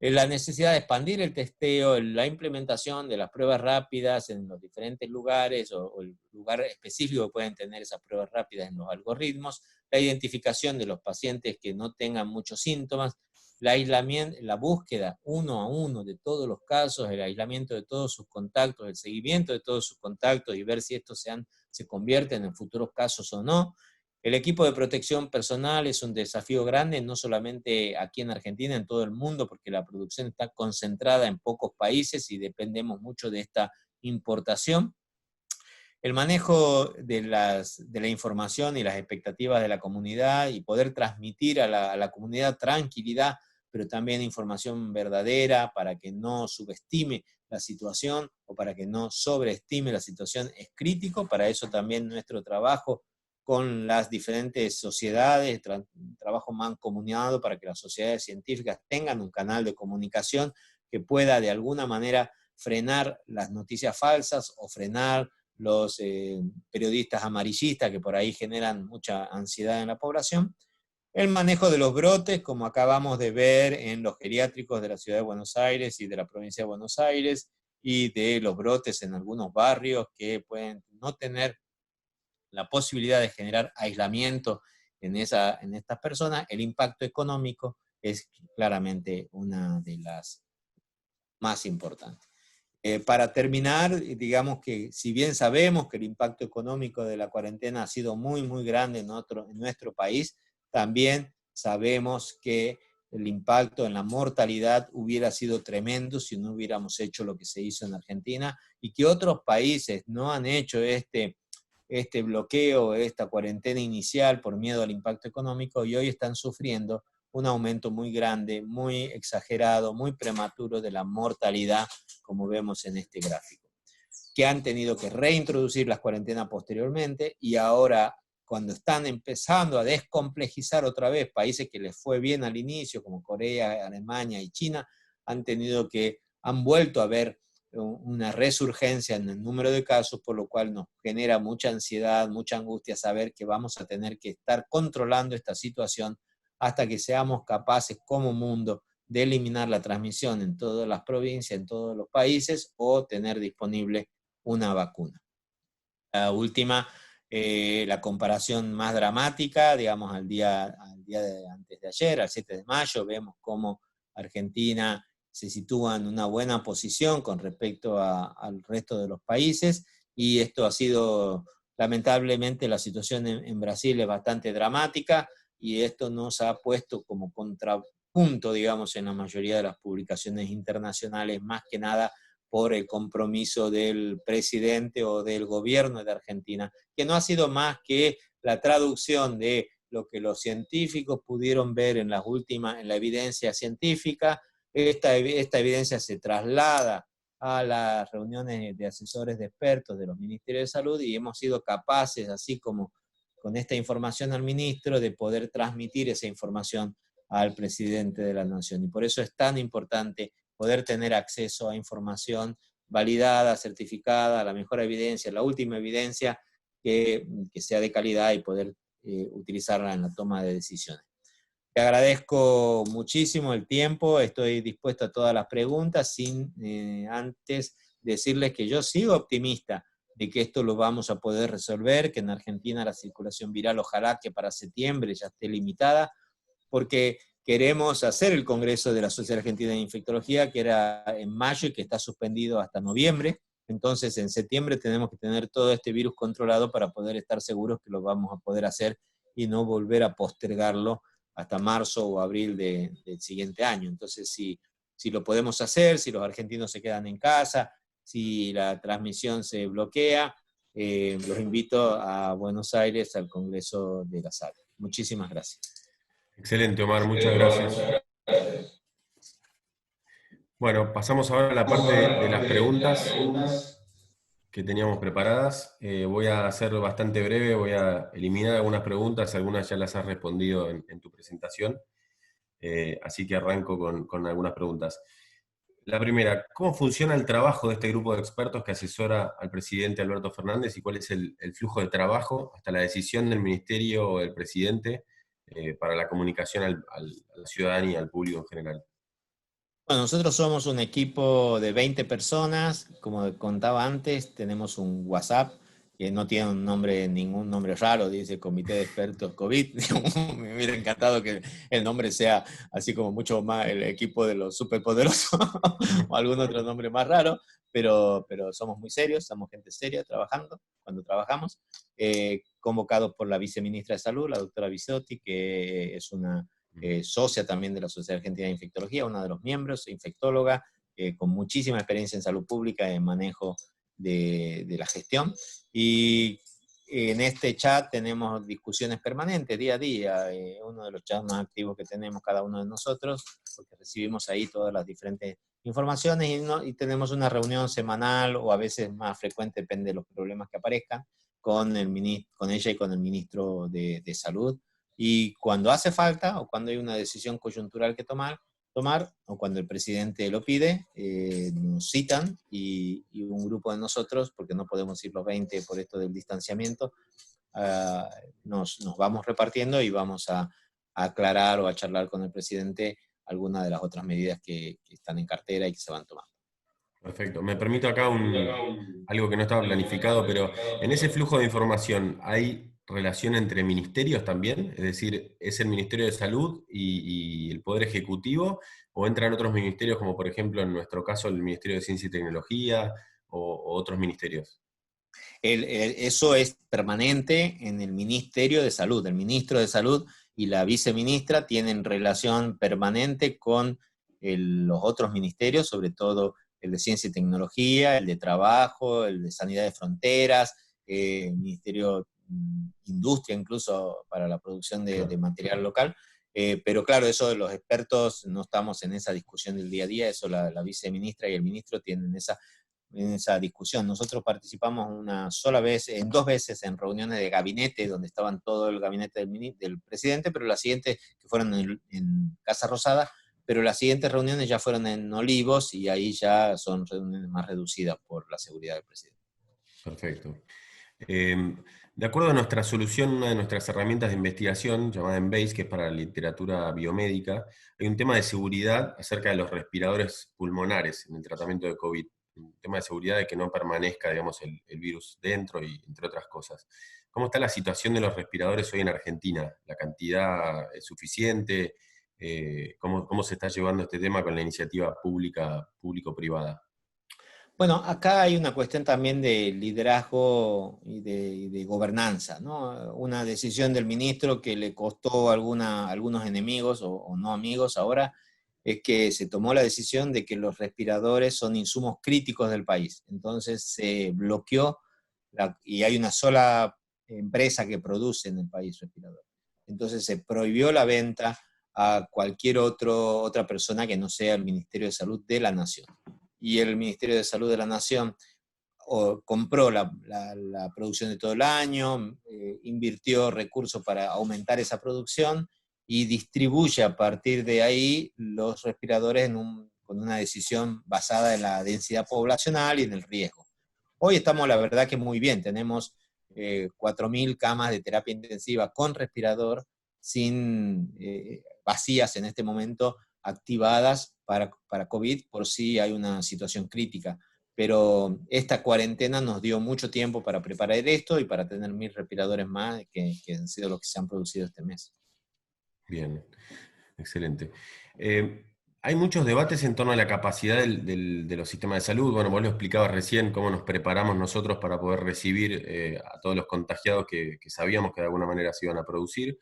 La necesidad de expandir el testeo, la implementación de las pruebas rápidas en los diferentes lugares, o el lugar específico que pueden tener esas pruebas rápidas en los algoritmos, la identificación de los pacientes que no tengan muchos síntomas, la búsqueda uno a uno de todos los casos, el aislamiento de todos sus contactos, el seguimiento de todos sus contactos y ver si estos se convierten en futuros casos o no. El equipo de protección personal es un desafío grande, no solamente aquí en Argentina, en todo el mundo, porque la producción está concentrada en pocos países y dependemos mucho de esta importación. El manejo de la información y las expectativas de la comunidad, y poder transmitir a la comunidad tranquilidad, pero también información verdadera para que no subestime la situación o para que no sobreestime la situación, es crítico. Para eso también nuestro trabajo con las diferentes sociedades, trabajo mancomunado para que las sociedades científicas tengan un canal de comunicación que pueda de alguna manera frenar las noticias falsas o frenar los periodistas amarillistas que por ahí generan mucha ansiedad en la población. El manejo de los brotes, como acabamos de ver en los geriátricos de la Ciudad de Buenos Aires y de la provincia de Buenos Aires, y de los brotes en algunos barrios que pueden no tener la posibilidad de generar aislamiento en estas personas. El impacto económico es claramente una de las más importantes. Para terminar, digamos que si bien sabemos que el impacto económico de la cuarentena ha sido muy, muy grande en nuestro país, también sabemos que el impacto en la mortalidad hubiera sido tremendo si no hubiéramos hecho lo que se hizo en Argentina, y que otros países no han hecho este bloqueo, esta cuarentena inicial por miedo al impacto económico, y hoy están sufriendo un aumento muy grande, muy exagerado, muy prematuro de la mortalidad, como vemos en este gráfico, que han tenido que reintroducir las cuarentenas posteriormente, y ahora, cuando están empezando a descomplejizar otra vez, países que les fue bien al inicio, como Corea, Alemania y China, han vuelto a ver una resurgencia en el número de casos, por lo cual nos genera mucha ansiedad, mucha angustia saber que vamos a tener que estar controlando esta situación hasta que seamos capaces como mundo de eliminar la transmisión en todas las provincias, en todos los países, o tener disponible una vacuna. La última, la comparación más dramática, digamos, al día de antes de ayer, al 7 de mayo, vemos cómo Argentina se sitúa en una buena posición con respecto al resto de los países, y esto ha sido, lamentablemente, la situación en Brasil es bastante dramática, y esto nos ha puesto como contrapunto, digamos, en la mayoría de las publicaciones internacionales, más que nada por el compromiso del presidente o del gobierno de Argentina, que no ha sido más que la traducción de lo que los científicos pudieron ver en la evidencia científica. Esta evidencia se traslada a las reuniones de asesores de expertos de los ministerios de salud, y hemos sido capaces, así como con esta información al ministro, de poder transmitir esa información al presidente de la nación. Y por eso es tan importante poder tener acceso a información validada, certificada, la mejor evidencia, la última evidencia que sea de calidad, y poder utilizarla en la toma de decisiones. Te agradezco muchísimo el tiempo, estoy dispuesto a todas las preguntas, sin antes decirles que yo sigo optimista de que esto lo vamos a poder resolver, que en Argentina la circulación viral ojalá que para septiembre ya esté limitada, porque queremos hacer el Congreso de la Sociedad Argentina de Infectología, que era en mayo y que está suspendido hasta noviembre. Entonces en septiembre tenemos que tener todo este virus controlado para poder estar seguros que lo vamos a poder hacer y no volver a postergarlo hasta marzo o abril del siguiente año. Entonces si lo podemos hacer, si los argentinos se quedan en casa, si la transmisión se bloquea, los invito a Buenos Aires al Congreso de la Sala. Muchísimas gracias. Excelente, Omar, muchas gracias. Bueno, pasamos ahora a la parte de las preguntas que teníamos preparadas. Voy a ser bastante breve, voy a eliminar algunas preguntas, algunas ya las has respondido en tu presentación, así que arranco con algunas preguntas. La primera, ¿cómo funciona el trabajo de este grupo de expertos que asesora al presidente Alberto Fernández y cuál es el flujo de trabajo hasta la decisión del ministerio o del presidente para la comunicación a la ciudadanía, al público en general? Bueno, nosotros somos un equipo de 20 personas, como contaba antes, tenemos un WhatsApp que no tiene ningún nombre raro, dice Comité de Expertos COVID. Me hubiera encantado que el nombre sea así como mucho más el equipo de los superpoderosos o algún otro nombre más raro, pero somos muy serios, somos gente seria trabajando, cuando trabajamos, convocados por la viceministra de Salud, la doctora Bisotti, que es una socia también de la Sociedad Argentina de Infectología, una de los miembros, infectóloga, con muchísima experiencia en salud pública, en manejo de la gestión. Y en este chat tenemos discusiones permanentes, día a día, uno de los chats más activos que tenemos cada uno de nosotros, porque recibimos ahí todas las diferentes informaciones y tenemos una reunión semanal o a veces más frecuente, depende de los problemas que aparezcan, con ella y con el ministro de Salud. Y cuando hace falta, o cuando hay una decisión coyuntural que tomar o cuando el presidente lo pide, nos citan y un grupo de nosotros, porque no podemos ir los 20 por esto del distanciamiento, nos vamos repartiendo y vamos a aclarar o a charlar con el presidente algunas de las otras medidas que están en cartera y que se van tomando. Perfecto. Me permito acá algo que no estaba planificado, pero en ese flujo de información, ¿hay relación entre ministerios también? Es decir, ¿es el Ministerio de Salud y el Poder Ejecutivo? ¿O entran otros ministerios, como por ejemplo en nuestro caso el Ministerio de Ciencia y Tecnología o otros ministerios? Eso es permanente en el Ministerio de Salud. El ministro de Salud y la viceministra tienen relación permanente con los otros ministerios, sobre todo el de Ciencia y Tecnología, el de Trabajo, el de Sanidad de Fronteras, el Ministerio de Industria, incluso para la producción de material local. Pero claro, eso de los expertos no estamos en esa discusión del día a día, eso la viceministra y el ministro tienen en esa discusión. Nosotros participamos dos veces en reuniones de gabinete, donde estaban todo el gabinete del presidente, pero las siguientes, que fueron en Casa Rosada, pero las siguientes reuniones ya fueron en Olivos y ahí ya son reuniones más reducidas por la seguridad del presidente. Perfecto. De acuerdo a nuestra solución, una de nuestras herramientas de investigación, llamada Embase, que es para la literatura biomédica, hay un tema de seguridad acerca de los respiradores pulmonares en el tratamiento de COVID. Un tema de seguridad de que no permanezca, digamos, el virus dentro y entre otras cosas. ¿Cómo está la situación de los respiradores hoy en Argentina? ¿La cantidad es suficiente? ¿Cómo se está llevando este tema con la iniciativa público-privada? Bueno, acá hay una cuestión también de liderazgo y de gobernanza, ¿no? Una decisión del ministro que le costó a algunos enemigos o no amigos ahora, es que se tomó la decisión de que los respiradores son insumos críticos del país. Entonces se bloqueó y hay una sola empresa que produce en el país respiradores. Entonces se prohibió la venta a cualquier otra persona que no sea el Ministerio de Salud de la Nación. Y el Ministerio de Salud de la Nación compró la producción de todo el año, invirtió recursos para aumentar esa producción y distribuye a partir de ahí los respiradores con una decisión basada en la densidad poblacional y en el riesgo. Hoy estamos, la verdad, que muy bien. Tenemos 4.000 camas de terapia intensiva con respirador vacías en este momento, activadas para COVID por si hay una situación crítica. pero esta cuarentena nos dio mucho tiempo para preparar esto y para tener 1000 respiradores más que han sido los que se han producido este mes. Bien, excelente. Hay muchos debates en torno a la capacidad de los sistemas de salud. Bueno, vos lo explicabas recién, cómo nos preparamos nosotros para poder recibir a todos los contagiados que sabíamos que de alguna manera se iban a producir,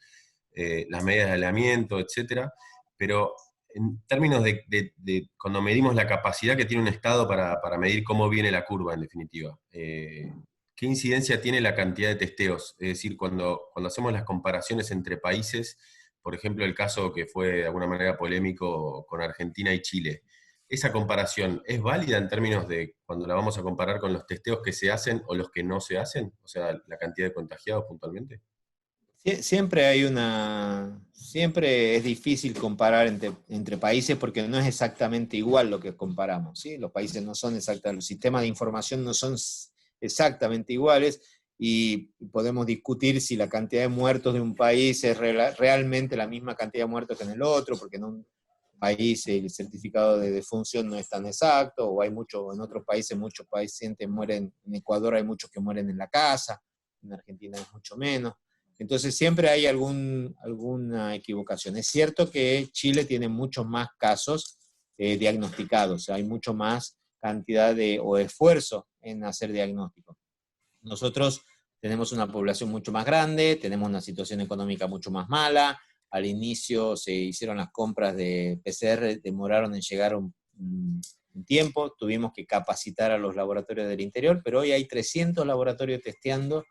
las medidas de aislamiento, etcétera. Pero en términos de cuando medimos la capacidad que tiene un Estado para medir cómo viene la curva, en definitiva, ¿qué incidencia tiene la cantidad de testeos? Es decir, cuando hacemos las comparaciones entre países, por ejemplo, el caso que fue de alguna manera polémico con Argentina y Chile, ¿esa comparación es válida en términos de cuando la vamos a comparar con los testeos que se hacen o los que no se hacen? O sea, la cantidad de contagiados puntualmente. Siempre es difícil comparar entre países porque no es exactamente igual lo que comparamos, ¿sí? Los países no son exactamente, los sistemas de información no son exactamente iguales y podemos discutir si la cantidad de muertos de un país es realmente la misma cantidad de muertos que en el otro, porque en un país el certificado de defunción no es tan exacto, o en otros países muchos pacientes mueren, en Ecuador hay muchos que mueren en la casa, en Argentina es mucho menos. Entonces siempre hay alguna equivocación. Es cierto que Chile tiene muchos más casos diagnosticados, o sea, hay mucho más cantidad o esfuerzo en hacer diagnóstico. Nosotros tenemos una población mucho más grande, tenemos una situación económica mucho más mala. Al inicio se hicieron las compras de PCR, demoraron en llegar un tiempo, tuvimos que capacitar a los laboratorios del interior, pero hoy hay 300 laboratorios testeando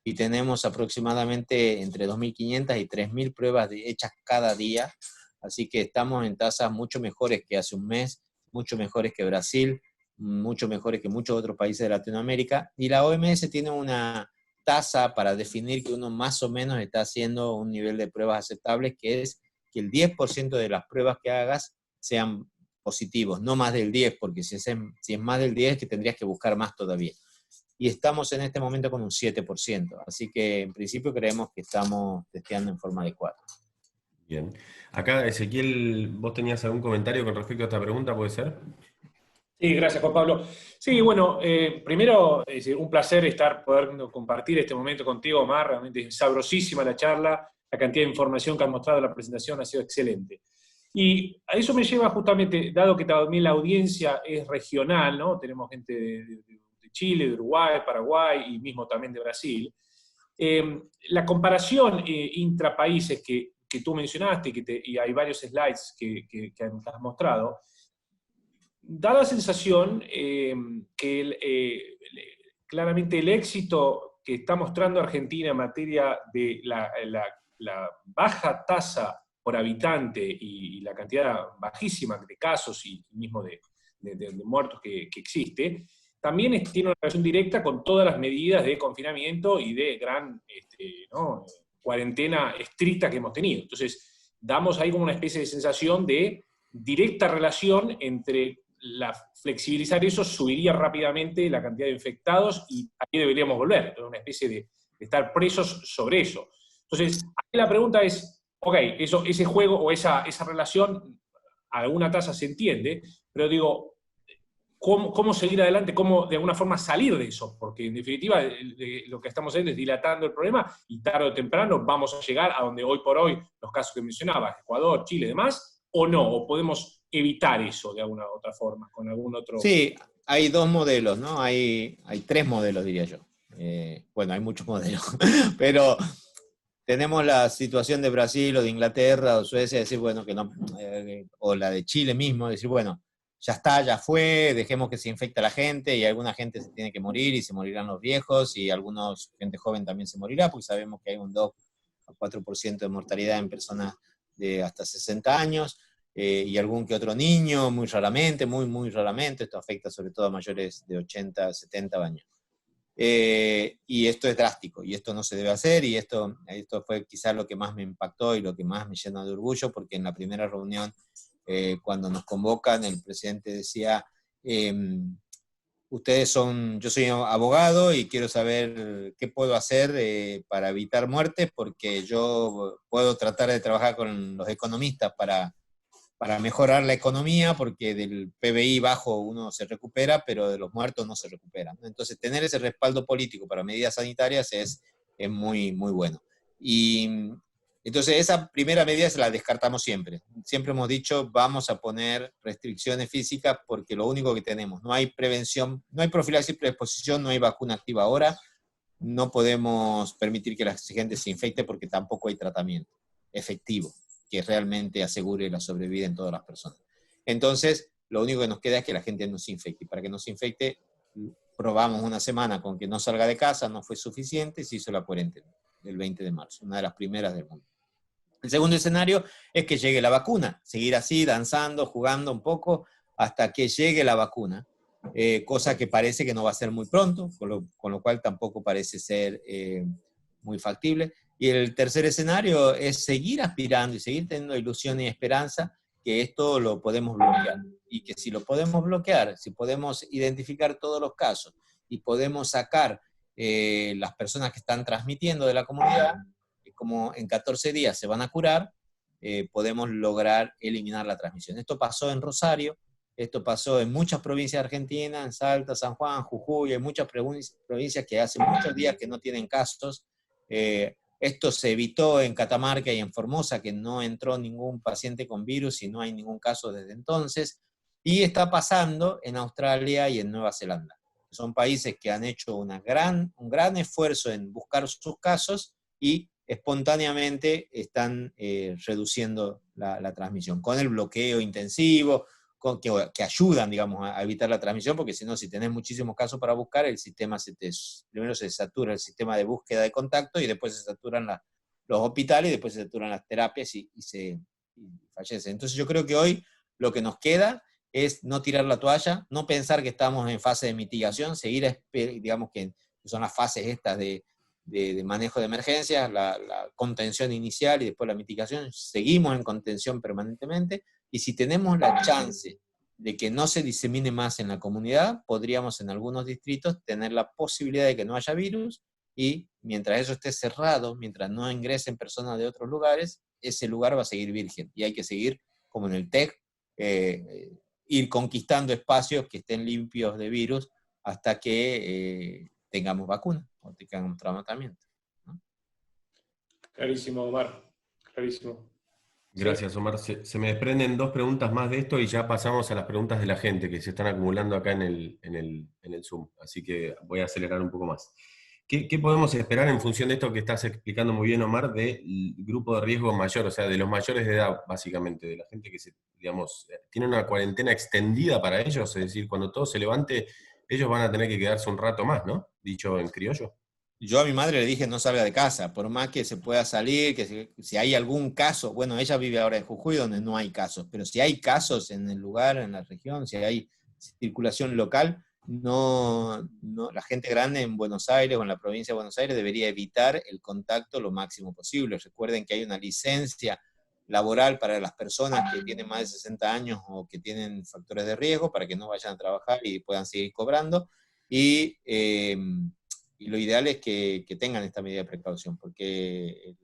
y tenemos aproximadamente entre 2.500 y 3.000 pruebas hechas cada día, así que estamos en tasas mucho mejores que hace un mes, mucho mejores que Brasil, mucho mejores que muchos otros países de Latinoamérica, y la OMS tiene una tasa para definir que uno más o menos está haciendo un nivel de pruebas aceptables, que es que el 10% de las pruebas que hagas sean positivos, no más del 10%, porque si es más del 10% que tendrías que buscar más todavía. Y estamos en este momento con un 7%, así que en principio creemos que estamos testeando en forma adecuada. Bien. Acá, Ezequiel, ¿vos tenías algún comentario con respecto a esta pregunta, puede ser? Sí, gracias Juan Pablo. Sí, bueno, primero es un placer poder compartir este momento contigo, Omar, realmente es sabrosísima la charla, la cantidad de información que has mostrado en la presentación ha sido excelente. Y a eso me lleva justamente, dado que también la audiencia es regional, ¿no? Tenemos gente de Chile, de Uruguay, Paraguay y mismo también de Brasil. La comparación intrapaíses que tú mencionaste y hay varios slides que has mostrado, da la sensación que claramente el éxito que está mostrando Argentina en materia de la baja tasa por habitante y la cantidad bajísima de casos y mismo de muertos que existe, también tiene una relación directa con todas las medidas de confinamiento y de gran ¿no? cuarentena estricta que hemos tenido. Entonces, damos ahí como una especie de sensación de directa relación entre flexibilizar eso, subiría rápidamente la cantidad de infectados y ahí deberíamos volver. Entonces, una especie de estar presos sobre eso. Entonces, aquí la pregunta es, ok, ese juego o esa relación a alguna tasa se entiende, pero digo, ¿cómo seguir adelante? ¿Cómo de alguna forma salir de eso? Porque en definitiva lo que estamos haciendo es dilatando el problema y tarde o temprano vamos a llegar a donde hoy por hoy los casos que mencionabas, Ecuador, Chile y demás, o no, o podemos evitar eso de alguna otra forma, con algún otro... Sí, hay dos modelos, ¿no? Hay tres modelos, diría yo. Bueno, hay muchos modelos, pero tenemos la situación de Brasil o de Inglaterra o Suecia, decir, bueno, que no, o la de Chile mismo, decir, bueno, ya está, ya fue, dejemos que se infecte a la gente y alguna gente se tiene que morir y se morirán los viejos y algunos, gente joven también se morirá, porque sabemos que hay un 2 a 4% de mortalidad en personas de hasta 60 años. Y algún que otro niño, muy raramente, muy raramente, esto afecta sobre todo a mayores de 80, 70 años. Y esto es drástico, y esto no se debe hacer, y esto fue quizás lo que más me impactó y lo que más me llena de orgullo, porque en la primera reunión, cuando nos convocan, el presidente decía, yo soy abogado y quiero saber qué puedo hacer para evitar muertes, porque yo puedo tratar de trabajar con los economistas para para mejorar la economía, porque del PBI bajo uno se recupera, pero de los muertos no se recupera, ¿no? Entonces, tener ese respaldo político para medidas sanitarias es muy, muy bueno. Y entonces esa primera medida se la descartamos siempre. Siempre hemos dicho, vamos a poner restricciones físicas porque lo único que tenemos, no hay prevención, no hay profilaxis preexposición, no hay vacuna activa ahora, no podemos permitir que la gente se infecte porque tampoco hay tratamiento efectivo que realmente asegure la sobrevida en todas las personas. Entonces, lo único que nos queda es que la gente no se infecte. Y para que no se infecte, probamos una semana con que no salga de casa, no fue suficiente, se hizo la cuarentena del 20 de marzo, una de las primeras del mundo. El segundo escenario es que llegue la vacuna, seguir así, danzando, jugando un poco, hasta que llegue la vacuna, cosa que parece que no va a ser muy pronto, con lo cual tampoco parece ser muy factible. Y el tercer escenario es seguir aspirando y seguir teniendo ilusión y esperanza que esto lo podemos bloquear. Y que si lo podemos bloquear, si podemos identificar todos los casos y podemos sacar las personas que están transmitiendo de la comunidad, como en 14 días se van a curar, podemos lograr eliminar la transmisión. Esto pasó en Rosario, esto pasó en muchas provincias de Argentina, en Salta, San Juan, Jujuy, hay muchas provincias que hace muchos días que no tienen casos. Esto se evitó en Catamarca y en Formosa, que no entró ningún paciente con virus y no hay ningún caso desde entonces. Y está pasando en Australia y en Nueva Zelanda. Son países que han hecho un gran esfuerzo en buscar sus casos y espontáneamente están reduciendo la transmisión, con el bloqueo intensivo, que ayudan, digamos, a evitar la transmisión, porque si no, si tenés muchísimos casos para buscar, el sistema primero se satura el sistema de búsqueda de contacto y después se saturan los hospitales y después se saturan las terapias y fallece. Entonces yo creo que hoy lo que nos queda es no tirar la toalla, no pensar que estamos en fase de mitigación, seguir, digamos que son las fases estas de manejo de emergencias, la contención inicial y después la mitigación, seguimos en contención permanentemente, y si tenemos la chance de que no se disemine más en la comunidad, podríamos en algunos distritos tener la posibilidad de que no haya virus, y mientras eso esté cerrado, mientras no ingresen personas de otros lugares, ese lugar va a seguir virgen, y hay que seguir, como en el TEC, ir conquistando espacios que estén limpios de virus hasta que tengamos vacuna o tengamos tratamiento, ¿no? Clarísimo, Omar, clarísimo. Gracias, Omar. Se me desprenden dos preguntas más de esto y ya pasamos a las preguntas de la gente que se están acumulando acá en el Zoom. Así que voy a acelerar un poco más. ¿Qué podemos esperar en función de esto que estás explicando muy bien, Omar, del grupo de riesgo mayor, o sea, de los mayores de edad, básicamente, de la gente que, digamos, tiene una cuarentena extendida para ellos? Es decir, cuando todo se levante, ellos van a tener que quedarse un rato más, ¿no? Dicho en criollo. Yo a mi madre le dije no salga de casa, por más que se pueda salir, que si hay algún caso, bueno, ella vive ahora en Jujuy donde no hay casos, pero si hay casos en el lugar, en la región, si hay circulación local, la gente grande en Buenos Aires o en la provincia de Buenos Aires debería evitar el contacto lo máximo posible. Recuerden que hay una licencia laboral para las personas que tienen más de 60 años o que tienen factores de riesgo para que no vayan a trabajar y puedan seguir cobrando. Y lo ideal es que tengan esta medida de precaución, porque el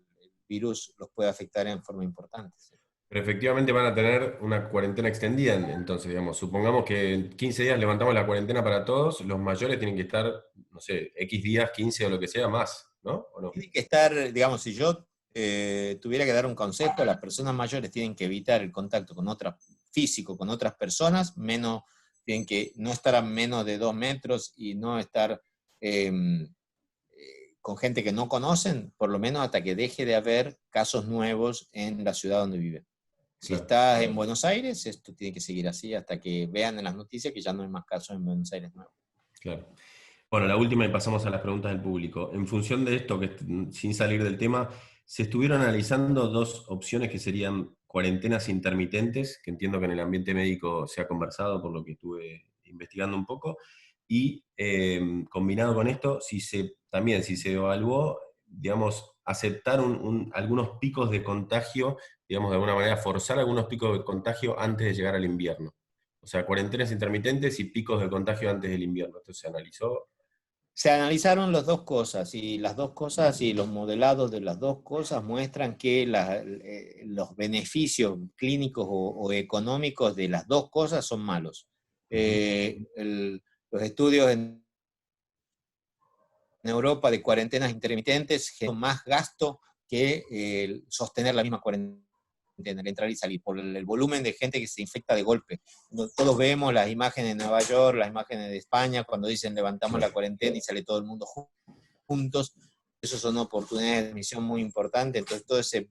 virus los puede afectar en forma importante. ¿Sí? Pero efectivamente van a tener una cuarentena extendida, entonces, digamos, supongamos que en 15 días levantamos la cuarentena para todos, los mayores tienen que estar, no sé, X días, 15 o lo que sea, más, ¿no? ¿O no? Tiene que estar, digamos, si yo tuviera que dar un concepto, las personas mayores tienen que evitar el contacto físico con otras personas, tienen que no estar a menos de 2 metros y no estar con gente que no conocen, por lo menos hasta que deje de haber casos nuevos en la ciudad donde viven. Si estás en Buenos Aires, esto tiene que seguir así hasta que vean en las noticias que ya no hay más casos en Buenos Aires nuevos. Claro. Bueno, la última y pasamos a las preguntas del público. En función de esto, que sin salir del tema, se estuvieron analizando dos opciones que serían cuarentenas intermitentes, que entiendo que en el ambiente médico se ha conversado por lo que estuve investigando un poco, y combinado con esto, si se evaluó, digamos, aceptar algunos picos de contagio, digamos, de alguna manera forzar algunos picos de contagio antes de llegar al invierno. O sea, cuarentenas intermitentes y picos de contagio antes del invierno. Esto se analizó. Se analizaron las dos cosas y las dos cosas y los modelados de las dos cosas muestran que los beneficios clínicos o económicos de las dos cosas son malos. Los estudios en Europa de cuarentenas intermitentes generan más gasto que sostener la misma cuarentena, el entrar y salir, por el volumen de gente que se infecta de golpe. Todos vemos las imágenes de Nueva York, las imágenes de España, cuando dicen levantamos la cuarentena y sale todo el mundo juntos. Eso son oportunidades de admisión muy importantes. Entonces todo ese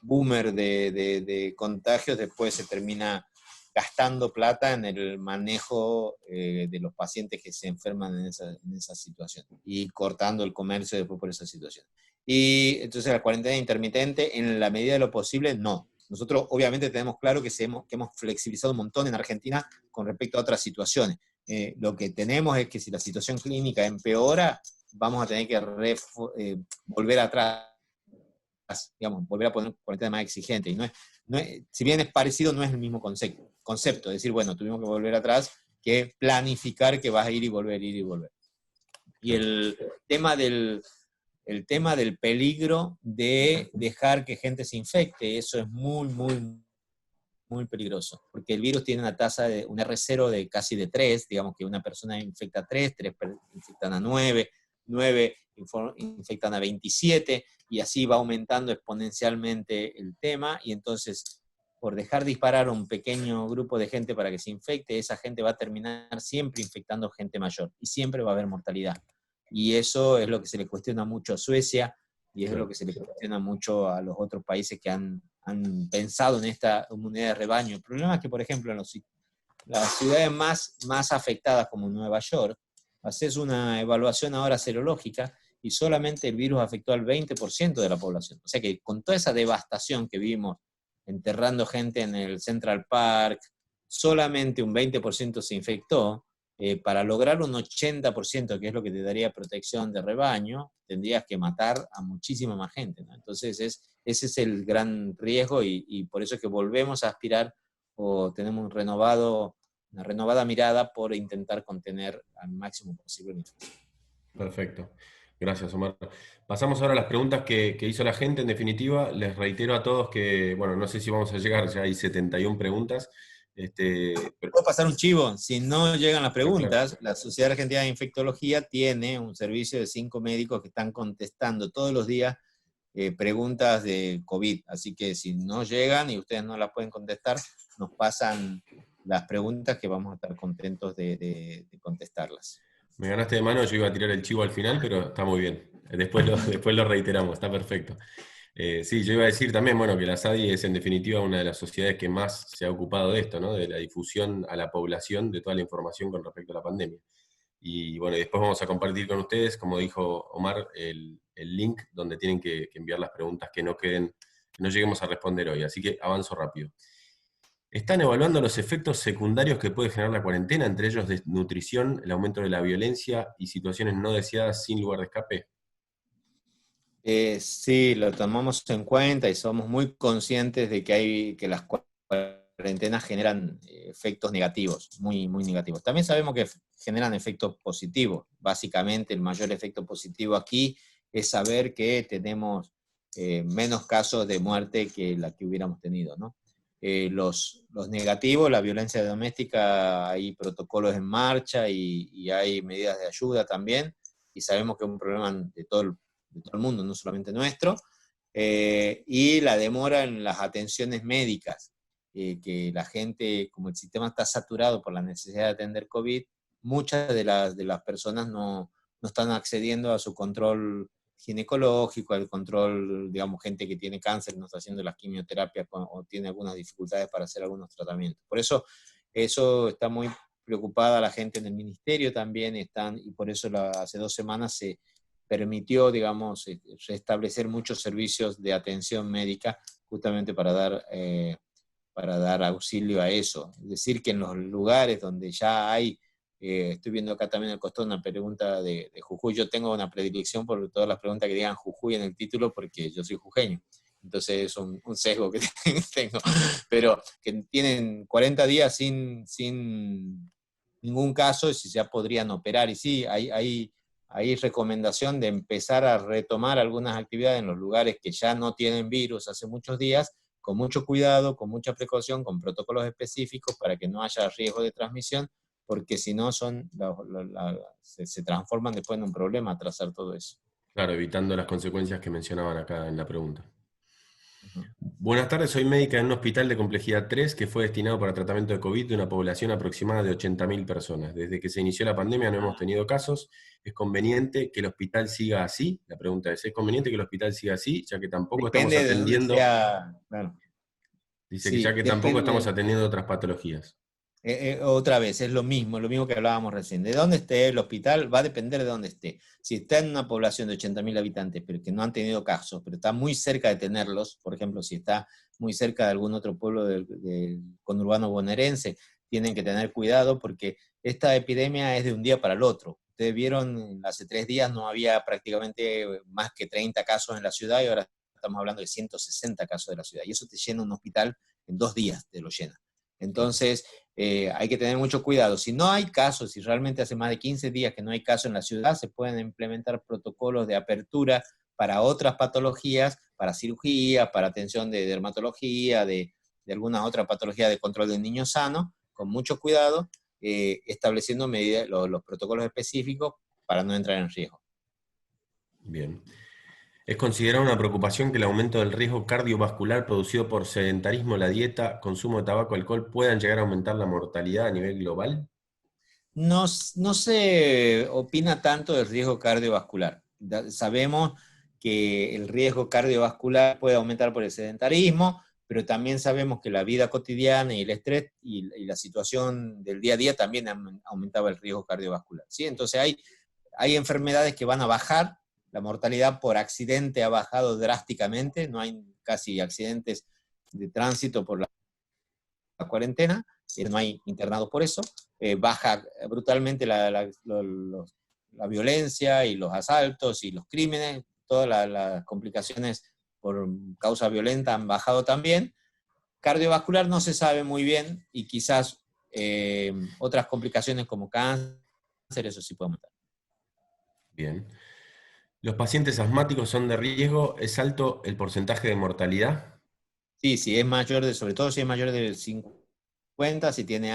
boomer de contagios después se termina gastando plata en el manejo de los pacientes que se enferman en esa situación y cortando el comercio después por esa situación. Y entonces la cuarentena intermitente, en la medida de lo posible, no. Nosotros obviamente tenemos claro que hemos flexibilizado un montón en Argentina con respecto a otras situaciones. Lo que tenemos es que si la situación clínica empeora, vamos a tener que volver atrás, digamos, volver a poner cuarentena más exigente. Y si bien es parecido, no es el mismo concepto. Es decir, bueno, tuvimos que volver atrás, que planificar que vas a ir y volver, ir y volver. Y el tema del peligro de dejar que gente se infecte, eso es muy, muy, muy peligroso, porque el virus tiene una tasa de un R0 de casi de 3, digamos que una persona infecta a 3 infectan a 9 infectan a 27, y así va aumentando exponencialmente el tema, y entonces, por dejar disparar a un pequeño grupo de gente para que se infecte, esa gente va a terminar siempre infectando gente mayor, y siempre va a haber mortalidad. Y eso es lo que se le cuestiona mucho a Suecia, y es lo que se le cuestiona mucho a los otros países que han pensado en esta inmunidad de rebaño. El problema es que, por ejemplo, en las ciudades más afectadas, como Nueva York, haces una evaluación ahora serológica y solamente el virus afectó al 20% de la población. O sea que con toda esa devastación que vimos, enterrando gente en el Central Park, solamente un 20% se infectó. Para lograr un 80%, que es lo que te daría protección de rebaño, tendrías que matar a muchísima más gente, ¿no? Entonces ese es el gran riesgo, y por eso es que volvemos a aspirar o tenemos una renovada mirada por intentar contener al máximo posible la infección. Perfecto. Gracias, Omar. Pasamos ahora a las preguntas que hizo la gente. En definitiva, les reitero a todos que, bueno, no sé si vamos a llegar, ya hay 71 preguntas. Puedo pasar un chivo. Si no llegan las preguntas, claro, la Sociedad Argentina de Infectología tiene un servicio de 5 médicos que están contestando todos los días preguntas de COVID. Así que si no llegan y ustedes no las pueden contestar, nos pasan las preguntas, que vamos a estar contentos de contestarlas. Me ganaste de mano, yo iba a tirar el chivo al final, pero está muy bien. Después lo reiteramos, está perfecto. Sí, yo iba a decir también, bueno, que la SADI es en definitiva una de las sociedades que más se ha ocupado de esto, ¿no? De la difusión a la población de toda la información con respecto a la pandemia. Y bueno, después vamos a compartir con ustedes, como dijo Omar, el link donde tienen que enviar las preguntas que no lleguemos a responder hoy. Así que avanzo rápido. ¿Están evaluando los efectos secundarios que puede generar la cuarentena, entre ellos desnutrición, el aumento de la violencia y situaciones no deseadas sin lugar de escape? Sí, lo tomamos en cuenta y somos muy conscientes de que las cuarentenas generan efectos negativos, muy, muy negativos. También sabemos que generan efectos positivos. Básicamente, el mayor efecto positivo aquí es saber que tenemos menos casos de muerte que la que hubiéramos tenido, ¿no? Los negativos, la violencia doméstica, hay protocolos en marcha y hay medidas de ayuda también, y sabemos que es un problema de todo el mundo, no solamente nuestro, y la demora en las atenciones médicas, que la gente, como el sistema está saturado por la necesidad de atender COVID, muchas de las personas no están accediendo a su control ginecológico, al control, digamos, gente que tiene cáncer, no está haciendo las quimioterapias o tiene algunas dificultades para hacer algunos tratamientos. Por eso está muy preocupada la gente en el ministerio también, y por eso hace 2 semanas se permitió, digamos, restablecer muchos servicios de atención médica justamente para dar auxilio a eso. Es decir, que en los lugares donde ya hay, estoy viendo acá también al costado una pregunta de Jujuy. Yo tengo una predilección por todas las preguntas que digan Jujuy en el título, porque yo soy jujeño. Entonces es un sesgo que tengo. Pero que tienen 40 días sin ningún caso, si ya podrían operar. Y sí, hay recomendación de empezar a retomar algunas actividades en los lugares que ya no tienen virus hace muchos días, con mucho cuidado, con mucha precaución, con protocolos específicos para que no haya riesgo de transmisión, porque si no se transforman después en un problema trazar todo eso. Claro, evitando las consecuencias que mencionaban acá en la pregunta. Uh-huh. Buenas tardes, soy médica en un hospital de complejidad 3 que fue destinado para tratamiento de COVID de una población aproximada de 80.000 personas. Desde que se inició la pandemia no hemos tenido casos. ¿Es conveniente que el hospital siga así? La pregunta ¿es conveniente que el hospital siga así, ya que tampoco Depende estamos atendiendo... de dónde sea, claro. Dice que Sí, ya que tampoco estamos atendiendo otras patologías. Otra vez, es lo mismo que hablábamos recién. De dónde esté el hospital va a depender de dónde esté. Si está en una población de 80.000 habitantes, pero que no han tenido casos, pero está muy cerca de tenerlos, por ejemplo, si está muy cerca de algún otro pueblo del conurbano bonaerense, tienen que tener cuidado porque esta epidemia es de un día para el otro. Ustedes vieron, hace 3 días no había prácticamente más que 30 casos en la ciudad y ahora estamos hablando de 160 casos de la ciudad. Y eso te llena un hospital en 2 días, te lo llena. Entonces, hay que tener mucho cuidado. Si no hay casos, si realmente hace más de 15 días que no hay casos en la ciudad, se pueden implementar protocolos de apertura para otras patologías, para cirugía, para atención de dermatología, de alguna otra patología de control del niño sano, con mucho cuidado, estableciendo medidas, los protocolos específicos para no entrar en riesgo. Bien. ¿Es considerada una preocupación que el aumento del riesgo cardiovascular producido por sedentarismo, la dieta, consumo de tabaco, alcohol, puedan llegar a aumentar la mortalidad a nivel global? No se opina tanto del riesgo cardiovascular. Sabemos que el riesgo cardiovascular puede aumentar por el sedentarismo, pero también sabemos que la vida cotidiana y el estrés y la situación del día a día también aumentaba el riesgo cardiovascular, ¿sí? Entonces hay enfermedades que van a bajar, la mortalidad por accidente ha bajado drásticamente, no hay casi accidentes de tránsito por la cuarentena, no hay internados por eso, baja brutalmente la violencia y los asaltos y los crímenes, todas las complicaciones por causa violenta han bajado también. Cardiovascular no se sabe muy bien y quizás otras complicaciones como cáncer, eso sí puede aumentar. Bien. ¿Los pacientes asmáticos son de riesgo? ¿Es alto el porcentaje de mortalidad? Sí, si es mayor sobre todo si es mayor de 50, si tiene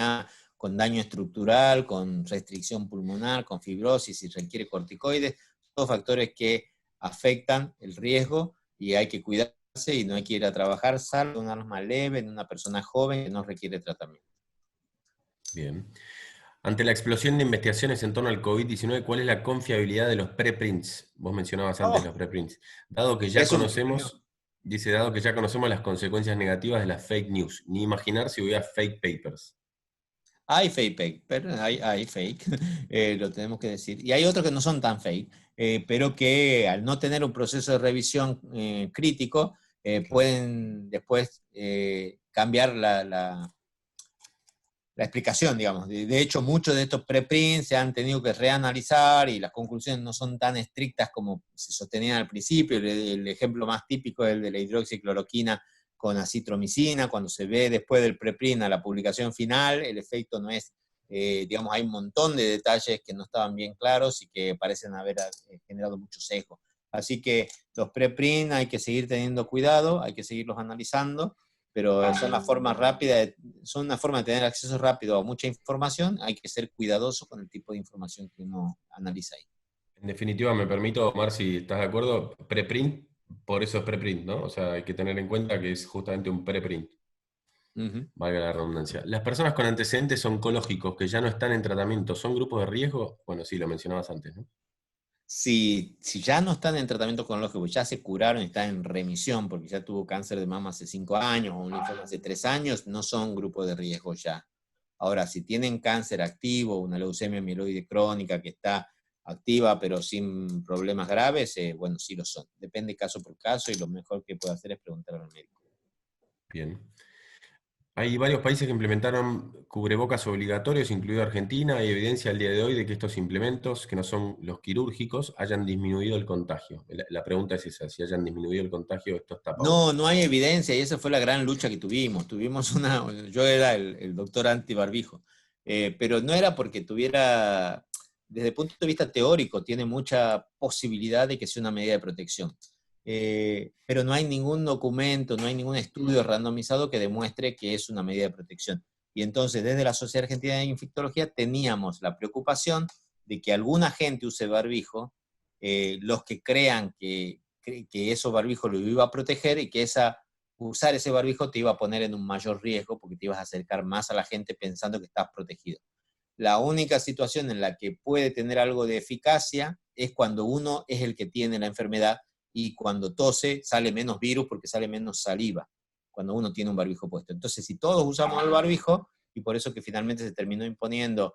con daño estructural, con restricción pulmonar, con fibrosis, si requiere corticoides, todos factores que afectan el riesgo y hay que cuidarse y no hay que ir a trabajar, salvo un asma leve en una persona joven que no requiere tratamiento. Bien. Ante la explosión de investigaciones en torno al COVID-19, ¿cuál es la confiabilidad de los preprints? Vos mencionabas antes los preprints. Dado que ya conocemos, dado que ya conocemos las consecuencias negativas de las fake news, ni imaginar si hubiera fake papers. Hay fake papers, hay fake, lo tenemos que decir. Y hay otros que no son tan fake, pero que al no tener un proceso de revisión crítico, pueden después cambiar la explicación, digamos. De hecho, muchos de estos preprints se han tenido que reanalizar y las conclusiones no son tan estrictas como se sostenían al principio. El ejemplo más típico es el de la hidroxicloroquina con acitromicina. Cuando se ve después del preprint a la publicación final, el efecto no es, digamos, hay un montón de detalles que no estaban bien claros y que parecen haber generado mucho sesgo. Así que los preprint hay que seguir teniendo cuidado, hay que seguirlos analizando, pero son la forma rápida, son una forma de tener acceso rápido a mucha información. Hay que ser cuidadoso con el tipo de información que uno analiza ahí. En definitiva, me permito, Omar, si estás de acuerdo, preprint, por eso es preprint, ¿no? O sea, hay que tener en cuenta que es justamente un preprint. Valga la redundancia. ¿Las personas con antecedentes oncológicos que ya no están en tratamiento son grupos de riesgo? Bueno, sí, lo mencionabas antes, ¿no? Si ya no están en tratamiento oncológico, ya se curaron y están en remisión porque ya tuvo cáncer de mama hace 5 años o un linfoma hace 3 años, no son grupo de riesgo ya. Ahora, si tienen cáncer activo, una leucemia mieloide crónica que está activa pero sin problemas graves, bueno, sí lo son. Depende caso por caso y lo mejor que puede hacer es preguntar al médico. Bien. Hay varios países que implementaron cubrebocas obligatorios, incluido Argentina. Hay evidencia al día de hoy de que estos implementos, que no son los quirúrgicos, hayan disminuido el contagio. La pregunta es esa, si hayan disminuido el contagio de estos tapabocas. No hay evidencia y esa fue la gran lucha que tuvimos. Yo era el doctor antibarbijo. pero no era porque tuviera, desde el punto de vista teórico, tiene mucha posibilidad de que sea una medida de protección. Pero no hay ningún documento, no hay ningún estudio randomizado que demuestre que es una medida de protección. Y entonces, desde la Sociedad Argentina de Infectología teníamos la preocupación de que alguna gente use barbijo, los que crean que esos barbijos lo iba a proteger y que usar ese barbijo te iba a poner en un mayor riesgo porque te ibas a acercar más a la gente pensando que estás protegido. La única situación en la que puede tener algo de eficacia es cuando uno es el que tiene la enfermedad y cuando tose sale menos virus porque sale menos saliva, cuando uno tiene un barbijo puesto. Entonces, si todos usamos el barbijo, y por eso que finalmente se terminó imponiendo,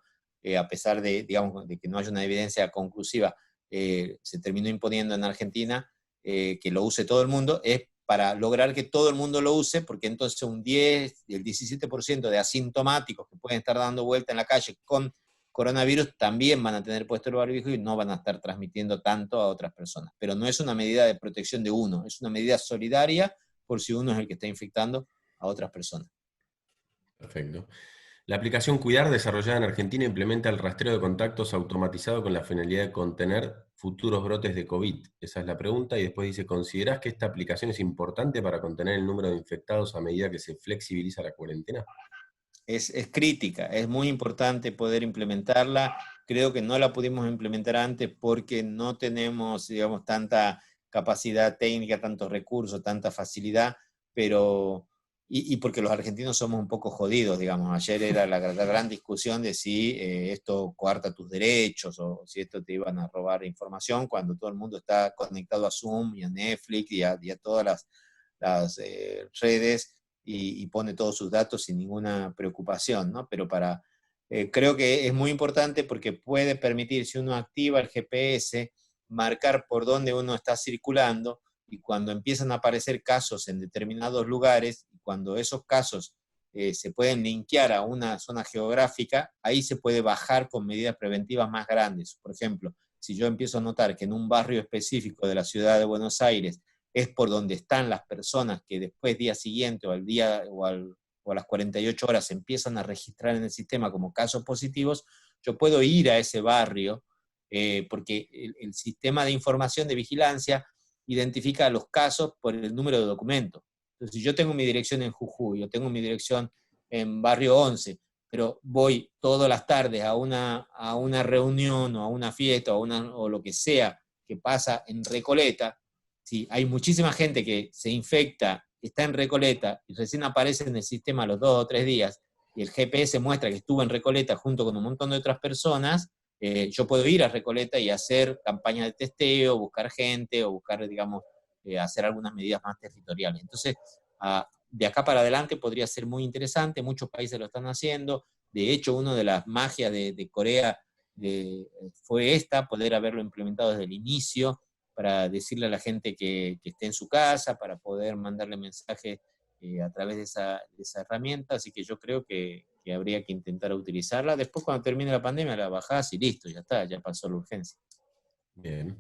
a pesar de, digamos, de que no haya una evidencia conclusiva, se terminó imponiendo en Argentina que lo use todo el mundo, es para lograr que todo el mundo lo use, porque entonces un 10, el 17% de asintomáticos que pueden estar dando vuelta en la calle con coronavirus también van a tener puesto el barbijo y no van a estar transmitiendo tanto a otras personas. Pero no es una medida de protección de uno, es una medida solidaria por si uno es el que está infectando a otras personas. Perfecto. La aplicación Cuidar, desarrollada en Argentina, implementa el rastreo de contactos automatizado con la finalidad de contener futuros brotes de COVID. Esa es la pregunta. Y después dice, ¿considerás que esta aplicación es importante para contener el número de infectados a medida que se flexibiliza la cuarentena? Es crítica, es muy importante poder implementarla. Creo que no la pudimos implementar antes porque no tenemos, digamos, tanta capacidad técnica, tantos recursos, tanta facilidad, pero, y porque los argentinos somos un poco jodidos, digamos. Ayer era la gran discusión de si esto coarta tus derechos o si esto te iban a robar información cuando todo el mundo está conectado a Zoom y a Netflix y a todas las redes y pone todos sus datos sin ninguna preocupación, ¿no? Pero creo que es muy importante porque puede permitir, si uno activa el GPS, marcar por dónde uno está circulando y cuando empiezan a aparecer casos en determinados lugares, cuando esos casos se pueden linkear a una zona geográfica, ahí se puede bajar con medidas preventivas más grandes. Por ejemplo, si yo empiezo a notar que en un barrio específico de la ciudad de Buenos Aires es por donde están las personas que después día siguiente o al día o a las 48 horas se empiezan a registrar en el sistema como casos positivos, yo puedo ir a ese barrio porque el sistema de información de vigilancia identifica los casos por el número de documentos. Entonces, si yo tengo mi dirección en Jujuy, yo tengo mi dirección en Barrio 11, pero voy todas las tardes a una reunión o a una fiesta o lo que sea que pasa en Recoleta, si hay muchísima gente que se infecta, está en Recoleta y recién aparece en el sistema a los 2 o 3 días y el GPS muestra que estuvo en Recoleta junto con un montón de otras personas, yo puedo ir a Recoleta y hacer campañas de testeo, buscar gente o buscar, digamos, hacer algunas medidas más territoriales. Entonces, de acá para adelante podría ser muy interesante, muchos países lo están haciendo. De hecho, una de las magias de Corea fue poder haberlo implementado desde el inicio, para decirle a la gente que esté en su casa, para poder mandarle mensajes a través de esa herramienta. Así que yo creo que habría que intentar utilizarla. Después, cuando termine la pandemia, la bajás y listo, ya está, ya pasó la urgencia. Bien.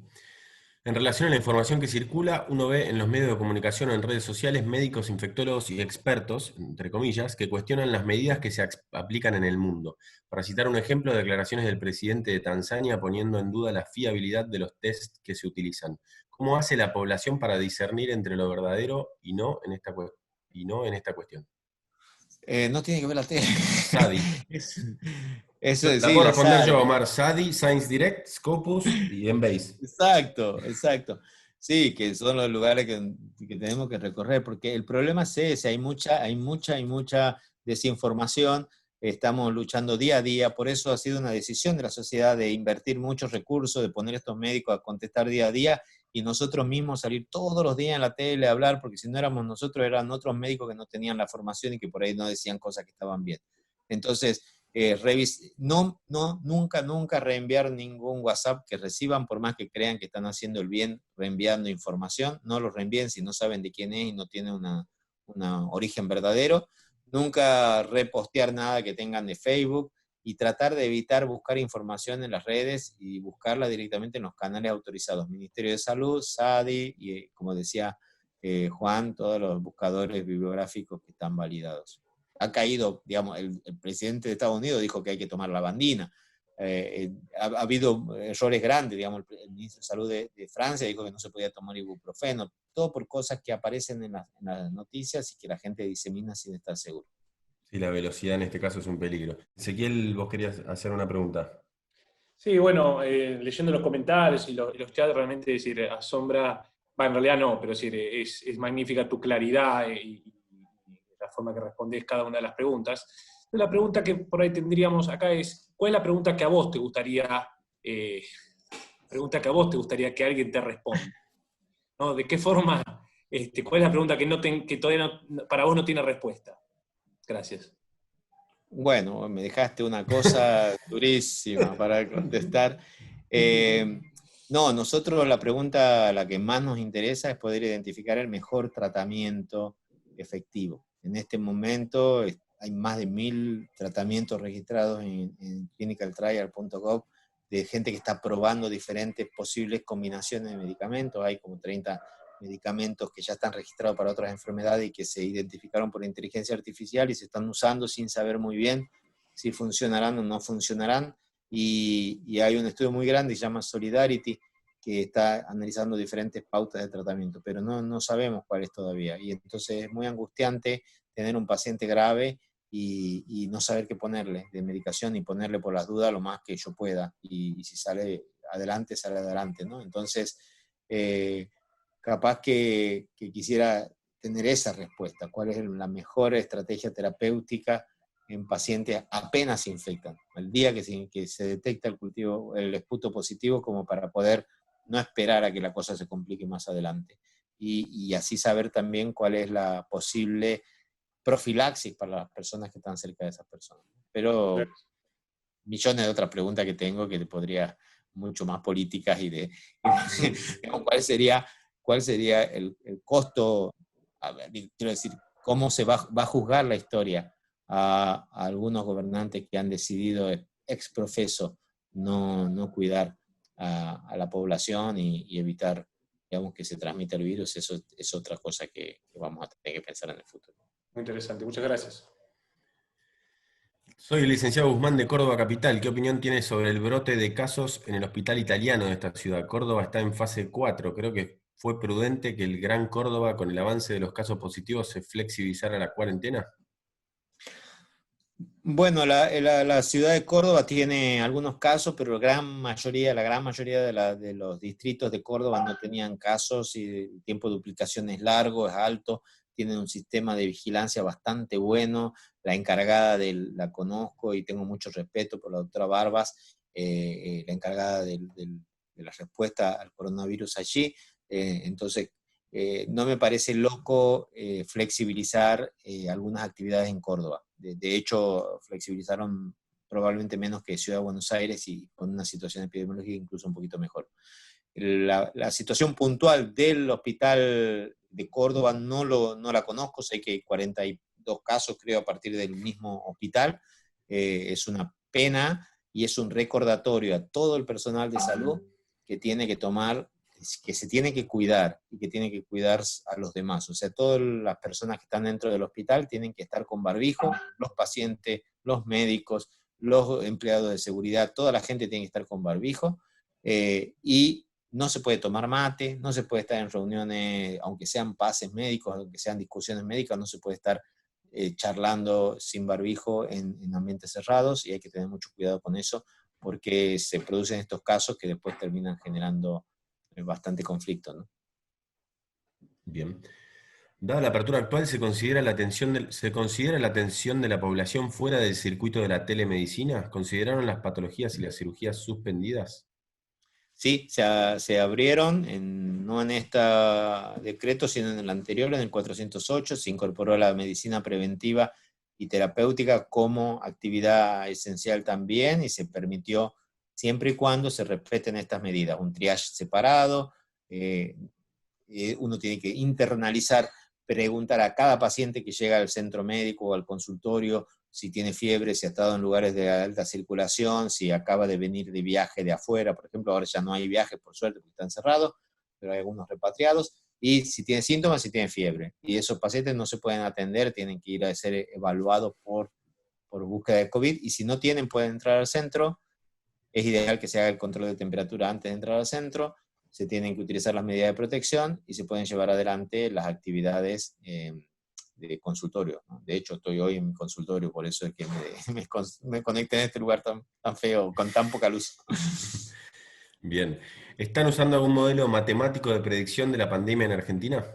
En relación a la información que circula, uno ve en los medios de comunicación o en redes sociales médicos, infectólogos y expertos, entre comillas, que cuestionan las medidas que se aplican en el mundo. Para citar un ejemplo, declaraciones del presidente de Tanzania poniendo en duda la fiabilidad de los test que se utilizan. ¿Cómo hace la población para discernir entre lo verdadero y no en esta cuestión? No tiene que ver la tele. Sadi. Eso es, La sí, puedo de responder azar. yo, Omar. Sadi, Science Direct, Scopus y Embase. Exacto, exacto. Sí, que son los lugares que tenemos que recorrer, porque el problema es ese, hay mucha desinformación, estamos luchando día a día, por eso ha sido una decisión de la sociedad de invertir muchos recursos, de poner a estos médicos a contestar día a día, y nosotros mismos salir todos los días en la tele a hablar, porque si no éramos nosotros, eran otros médicos que no tenían la formación y que por ahí no decían cosas que estaban bien. Entonces, nunca reenviar ningún WhatsApp que reciban, por más que crean que están haciendo el bien reenviando información, no lo reenvíen si no saben de quién es y no tiene un origen verdadero. Nunca repostear nada que tengan de Facebook y tratar de evitar buscar información en las redes y buscarla directamente en los canales autorizados, Ministerio de Salud, SADI y, como decía Juan, todos los buscadores bibliográficos que están validados. ha caído, digamos, el presidente de Estados Unidos dijo que hay que tomar lavandina. Ha habido errores grandes, digamos, el ministro de Salud de Francia dijo que no se podía tomar ibuprofeno, todo por cosas que aparecen en las noticias y que la gente disemina sin estar seguro. Sí, la velocidad en este caso es un peligro. Ezequiel, vos querías hacer una pregunta. Sí, bueno, leyendo los comentarios y los chats realmente decir, asombra, en realidad no, pero decir, es magnífica tu claridad y la forma que respondes cada una de las preguntas. La pregunta que por ahí tendríamos acá es, ¿cuál es la pregunta que a vos te gustaría, que alguien te responda? ¿No? ¿De qué forma, cuál es la pregunta que todavía para vos no tiene respuesta? Gracias. Bueno, me dejaste una cosa durísima para contestar. No, nosotros la pregunta, la que más nos interesa es poder identificar el mejor tratamiento efectivo. En este momento hay más de 1000 tratamientos registrados en clinicaltrial.gov de gente que está probando diferentes posibles combinaciones de medicamentos. Hay como 30 medicamentos que ya están registrados para otras enfermedades y que se identificaron por inteligencia artificial y se están usando sin saber muy bien si funcionarán o no funcionarán. Y hay un estudio muy grande que se llama Solidarity, que está analizando diferentes pautas de tratamiento, pero no sabemos cuál es todavía. Y entonces es muy angustiante tener un paciente grave y no saber qué ponerle de medicación y ponerle por las dudas lo más que yo pueda. Y si sale adelante, sale adelante, ¿no? Entonces, capaz que quisiera tener esa respuesta. ¿Cuál es la mejor estrategia terapéutica en pacientes apenas se infectan? El día que se detecta el esputo positivo, como para poder no esperar a que la cosa se complique más adelante. Y así saber también cuál es la posible profilaxis para las personas que están cerca de esas personas. Pero millones de otras preguntas que tengo que te podría, mucho más políticas y de cuál sería el costo, a ver, quiero decir, cómo se va a juzgar la historia a algunos gobernantes que han decidido ex profeso no cuidar a la población y evitar, digamos, que se transmita el virus. Eso es otra cosa que vamos a tener que pensar en el futuro. Muy interesante, muchas gracias. Soy el licenciado Guzmán de Córdoba Capital. ¿Qué opinión tiene sobre el brote de casos en el hospital italiano de esta ciudad? Córdoba está en fase 4. Creo que fue prudente que el Gran Córdoba, con el avance de los casos positivos, se flexibilizara la cuarentena. Bueno, la ciudad de Córdoba tiene algunos casos, pero la gran mayoría de los distritos de Córdoba no tenían casos y el tiempo de duplicación es largo, es alto, tienen un sistema de vigilancia bastante bueno. La encargada la conozco y tengo mucho respeto por la doctora Barbas, la encargada de la respuesta al coronavirus allí. Entonces, no me parece loco flexibilizar algunas actividades en Córdoba. De hecho, flexibilizaron probablemente menos que Ciudad de Buenos Aires y con una situación epidemiológica incluso un poquito mejor. La situación puntual del hospital de Córdoba no la conozco, sé que hay 42 casos creo a partir del mismo hospital. Es una pena y es un recordatorio a todo el personal de salud que tiene que tomar, que se tiene que cuidar y que tiene que cuidar a los demás. O sea, todas las personas que están dentro del hospital tienen que estar con barbijo, los pacientes, los médicos, los empleados de seguridad, toda la gente tiene que estar con barbijo y no se puede tomar mate, no se puede estar en reuniones, aunque sean pases médicos, aunque sean discusiones médicas, no se puede estar charlando sin barbijo en ambientes cerrados y hay que tener mucho cuidado con eso porque se producen estos casos que después terminan generando bastante conflicto, ¿no? Bien. Dada la apertura actual, ¿se considera la atención de la población fuera del circuito de la telemedicina? ¿Consideraron las patologías y las cirugías suspendidas? Sí, se abrieron, no en este decreto, sino en el anterior, en el 408, se incorporó la medicina preventiva y terapéutica como actividad esencial también y se permitió siempre y cuando se respeten estas medidas, un triage separado, uno tiene que internalizar, preguntar a cada paciente que llega al centro médico o al consultorio si tiene fiebre, si ha estado en lugares de alta circulación, si acaba de venir de viaje de afuera, por ejemplo, ahora ya no hay viajes por suerte porque están cerrados, pero hay algunos repatriados, y si tienen síntomas, si tienen fiebre. Y esos pacientes no se pueden atender, tienen que ir a ser evaluados por búsqueda de COVID, y si no tienen, pueden entrar al centro. Es ideal que se haga el control de temperatura antes de entrar al centro, se tienen que utilizar las medidas de protección y se pueden llevar adelante las actividades de consultorio, ¿no? De hecho, estoy hoy en mi consultorio, por eso es que me conecté en este lugar tan feo, con tan poca luz. Bien. ¿Están usando algún modelo matemático de predicción de la pandemia en Argentina?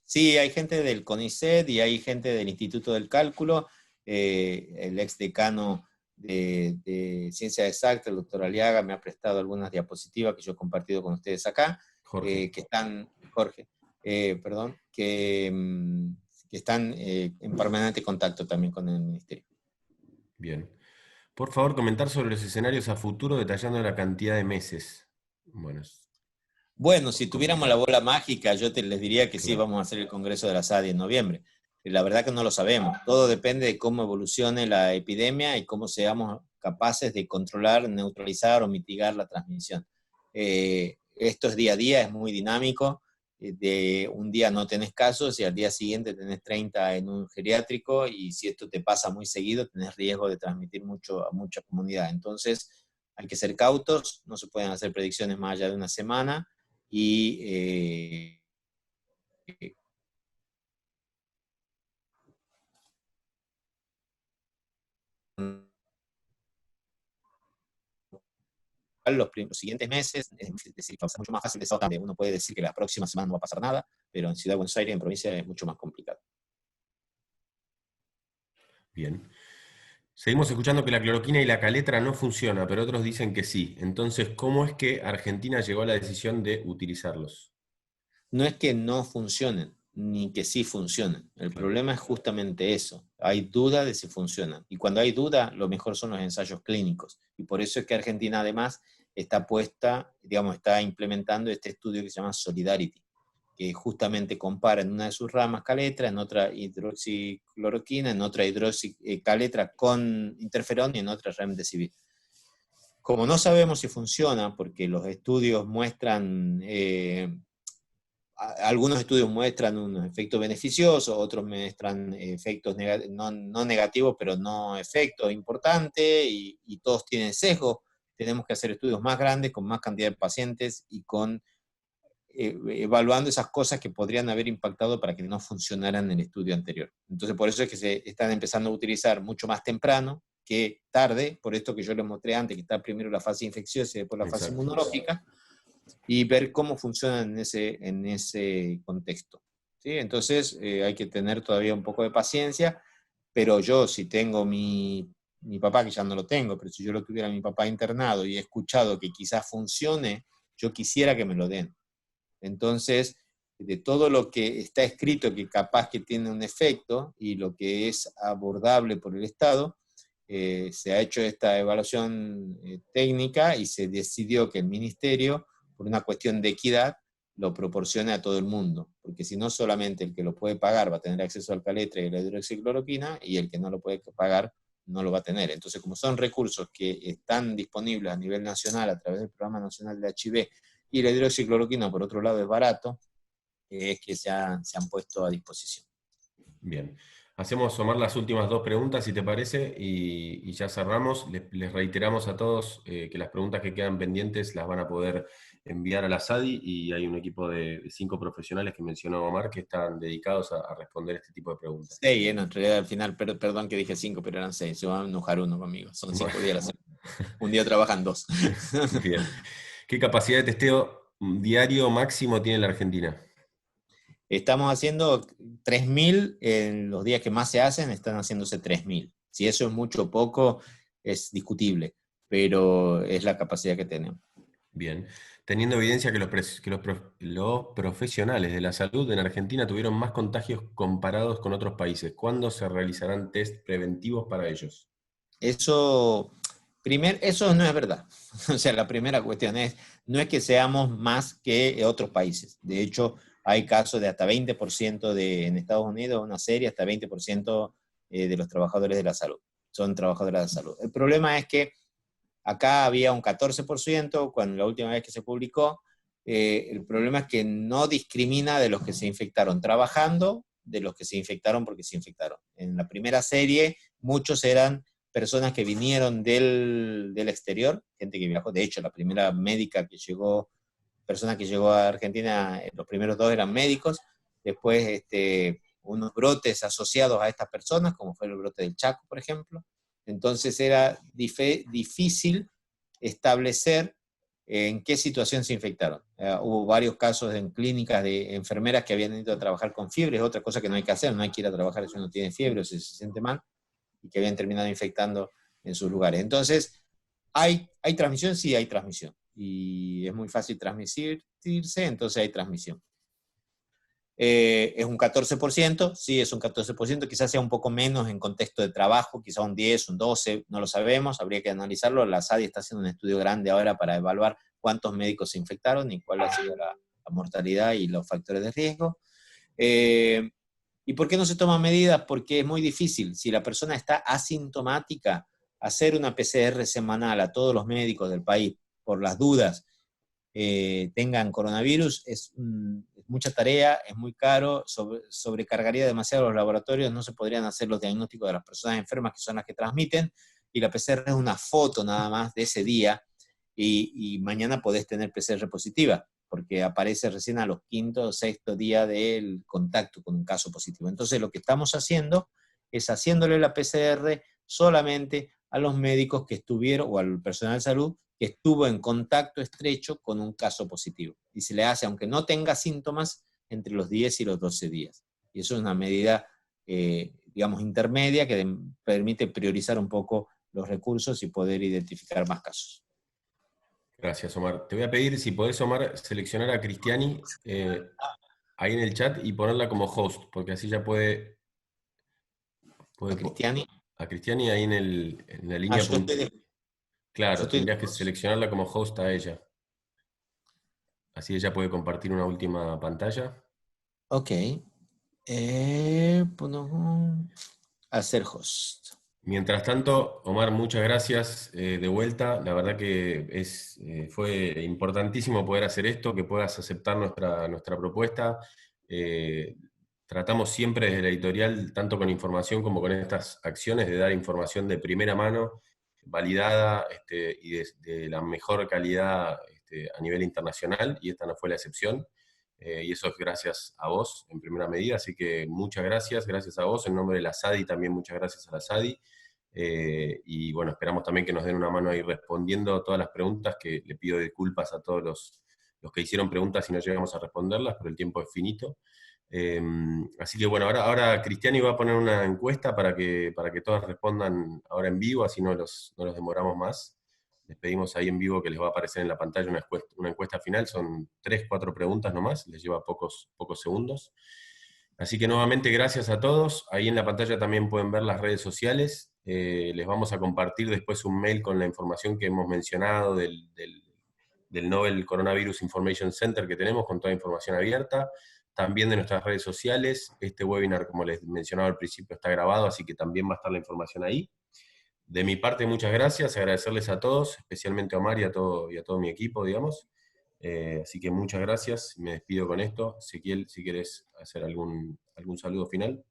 Sí, hay gente del CONICET y hay gente del Instituto del Cálculo, el ex decano de Ciencias Exactas, el doctor Aliaga, me ha prestado algunas diapositivas que yo he compartido con ustedes acá, Jorge. Jorge, perdón, que están en permanente contacto también con el Ministerio. Bien. Por favor, comentar sobre los escenarios a futuro detallando la cantidad de meses. Bueno, si tuviéramos la bola mágica, les diría que sí, Claro. vamos a hacer el Congreso de la SADI en noviembre. La verdad que no lo sabemos. Todo depende de cómo evolucione la epidemia y cómo seamos capaces de controlar, neutralizar o mitigar la transmisión. Esto es día a día, es muy dinámico. De un día no tenés casos y al día siguiente tenés 30 en un geriátrico, y si esto te pasa muy seguido, tenés riesgo de transmitir mucho a mucha comunidad. Entonces, hay que ser cautos, no se pueden hacer predicciones más allá de una semana. Y los siguientes meses, es decir, es mucho más fácil de saber. Uno puede decir que la próxima semana no va a pasar nada, pero en Ciudad de Buenos Aires, en provincia, es mucho más complicado. Bien. Seguimos escuchando que la cloroquina y la caletra no funciona, pero otros dicen que sí. Entonces, ¿cómo es que Argentina llegó a la decisión de utilizarlos? No es que no funcionen, ni que sí funcionen. El problema es justamente eso. Hay duda de si funcionan. Y cuando hay duda, lo mejor son los ensayos clínicos. Y por eso es que Argentina, además, está implementando este estudio que se llama Solidarity, que justamente compara en una de sus ramas caletra, en otra hidroxicloroquina, en otra caletra con interferón y en otra remdesivir. Como no sabemos si funciona, porque los estudios muestran, algunos estudios muestran unos efectos beneficiosos, otros muestran efectos no negativos, pero no efectos importantes, y todos tienen sesgo. Tenemos que hacer estudios más grandes, con más cantidad de pacientes y evaluando esas cosas que podrían haber impactado para que no funcionaran en el estudio anterior. Entonces, por eso es que se están empezando a utilizar mucho más temprano que tarde, por esto que yo les mostré antes, que está primero la fase infecciosa y después la fase inmunológica, y ver cómo funcionan en ese contexto. ¿Sí? Entonces, hay que tener todavía un poco de paciencia, pero yo, si tengo mi papá, que ya no lo tengo, pero si yo lo tuviera mi papá internado y he escuchado que quizás funcione, yo quisiera que me lo den. Entonces, de todo lo que está escrito que capaz que tiene un efecto y lo que es abordable por el Estado, se ha hecho esta evaluación técnica y se decidió que el Ministerio, por una cuestión de equidad, lo proporcione a todo el mundo, porque si no, solamente el que lo puede pagar va a tener acceso al caletra y a la hidroxicloroquina, y el que no lo puede pagar no lo va a tener. Entonces, como son recursos que están disponibles a nivel nacional a través del Programa Nacional de HIV, y la hidroxicloroquina, por otro lado, es barato, es que se han puesto a disposición. Bien. Hacemos, Omar, las últimas dos preguntas, si te parece, y ya cerramos. Les reiteramos a todos que las preguntas que quedan pendientes las van a poder enviar a la SADI, y hay un equipo de 5 profesionales que mencionó Omar que están dedicados a responder este tipo de preguntas. 6, en realidad al final, perdón que dije 5, pero eran 6. Se van a enojar uno conmigo. Son 5 días a la semana. Un día trabajan 2. Bien. ¿Qué capacidad de testeo diario máximo tiene la Argentina? Estamos haciendo 3.000, en los días que más se hacen, están haciéndose 3.000. Si eso es mucho o poco, es discutible, pero es la capacidad que tenemos. Bien. Teniendo evidencia que los profesionales de la salud en Argentina tuvieron más contagios comparados con otros países, ¿cuándo se realizarán test preventivos para ellos? Eso no es verdad. O sea, la primera cuestión no es que seamos más que otros países. De hecho, hay casos de hasta 20% en Estados Unidos, una serie, hasta 20% de los trabajadores de la salud. Son trabajadores de la salud. El problema es que acá había un 14% cuando la última vez que se publicó, el problema es que no discrimina de los que se infectaron trabajando, de los que se infectaron porque se infectaron. En la primera serie, muchos eran personas que vinieron del exterior, gente que viajó. De hecho, la primera médica que llegó, persona que llegó a Argentina, los primeros 2 eran médicos. Después, unos brotes asociados a estas personas, como fue el brote del Chaco, por ejemplo. Entonces era difícil establecer en qué situación se infectaron. Hubo varios casos en clínicas de enfermeras que habían ido a trabajar con fiebre, es otra cosa que no hay que hacer, no hay que ir a trabajar si uno tiene fiebre o si se siente mal, y que habían terminado infectando en sus lugares. Entonces, ¿hay transmisión? Sí, hay transmisión. Y es muy fácil transmitirse, entonces hay transmisión. ¿Es un 14%? Sí, es un 14%, quizás sea un poco menos en contexto de trabajo, quizás un 10, un 12, no lo sabemos, habría que analizarlo. La SADI está haciendo un estudio grande ahora para evaluar cuántos médicos se infectaron y cuál ha sido la mortalidad y los factores de riesgo. ¿Y por qué no se toman medidas? Porque es muy difícil. Si la persona está asintomática, hacer una PCR semanal a todos los médicos del país, por las dudas, tengan coronavirus, es mucha tarea, es muy caro, sobrecargaría demasiado los laboratorios, no se podrían hacer los diagnósticos de las personas enfermas que son las que transmiten, y la PCR es una foto nada más de ese día, y mañana podés tener PCR positiva, porque aparece recién a los 5º o 6º día del contacto con un caso positivo. Entonces lo que estamos haciendo es haciéndole la PCR solamente a los médicos que estuvieron, o al personal de salud, que estuvo en contacto estrecho con un caso positivo. Y se le hace, aunque no tenga síntomas, entre los 10 y los 12 días. Y eso es una medida, digamos, intermedia que permite priorizar un poco los recursos y poder identificar más casos. Gracias, Omar. Te voy a pedir, si podés, Omar, seleccionar a Cristiani ahí en el chat y ponerla como host, porque así ya puede ¿A Cristiani? A Cristiani ahí en la línea. Claro, tendrías que seleccionarla como host a ella. Así ella puede compartir una última pantalla. Ok. Hacer host. Mientras tanto, Omar, muchas gracias de vuelta. La verdad que fue importantísimo poder hacer esto, que puedas aceptar nuestra propuesta. Tratamos siempre desde la editorial, tanto con información como con estas acciones, de dar información de primera mano, validada y de la mejor calidad a nivel internacional, y esta no fue la excepción. Y eso es gracias a vos en primera medida, así que muchas gracias a vos, en nombre de la SADI también muchas gracias a la SADI, y bueno, esperamos también que nos den una mano ahí respondiendo a todas las preguntas, que le pido disculpas a todos los que hicieron preguntas si no llegamos a responderlas, pero el tiempo es finito. Así que bueno, ahora Cristiani va a poner una encuesta para que todas respondan ahora en vivo, así no los demoramos más. Les pedimos ahí en vivo que les va a aparecer en la pantalla una encuesta final, son 3, 4 preguntas nomás, les lleva pocos segundos. Así que nuevamente gracias a todos, ahí en la pantalla también pueden ver las redes sociales, les vamos a compartir después un mail con la información que hemos mencionado del Novel Coronavirus Information Center que tenemos, con toda información abierta, también de nuestras redes sociales. Este webinar, como les mencionaba al principio, está grabado, así que también va a estar la información ahí. De mi parte, muchas gracias, agradecerles a todos, especialmente a Omar y a todo mi equipo, digamos. Así que muchas gracias, me despido con esto. Ezequiel, si querés hacer algún saludo final.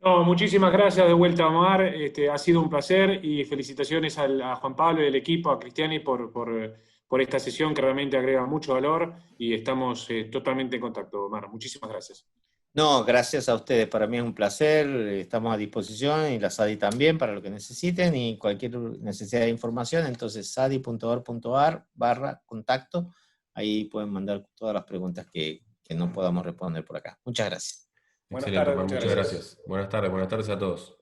No, muchísimas gracias de vuelta, Omar. Ha sido un placer, y felicitaciones a Juan Pablo y al equipo, a Cristiani, por esta sesión que realmente agrega mucho valor, y estamos totalmente en contacto, Omar. Muchísimas gracias. No, gracias a ustedes, para mí es un placer, estamos a disposición, y la SADI también, para lo que necesiten, y cualquier necesidad de información, entonces sadi.org.ar/contacto, ahí pueden mandar todas las preguntas que no podamos responder por acá. Muchas gracias. Excelente, Omar, muchas gracias. Buenas tardes a todos.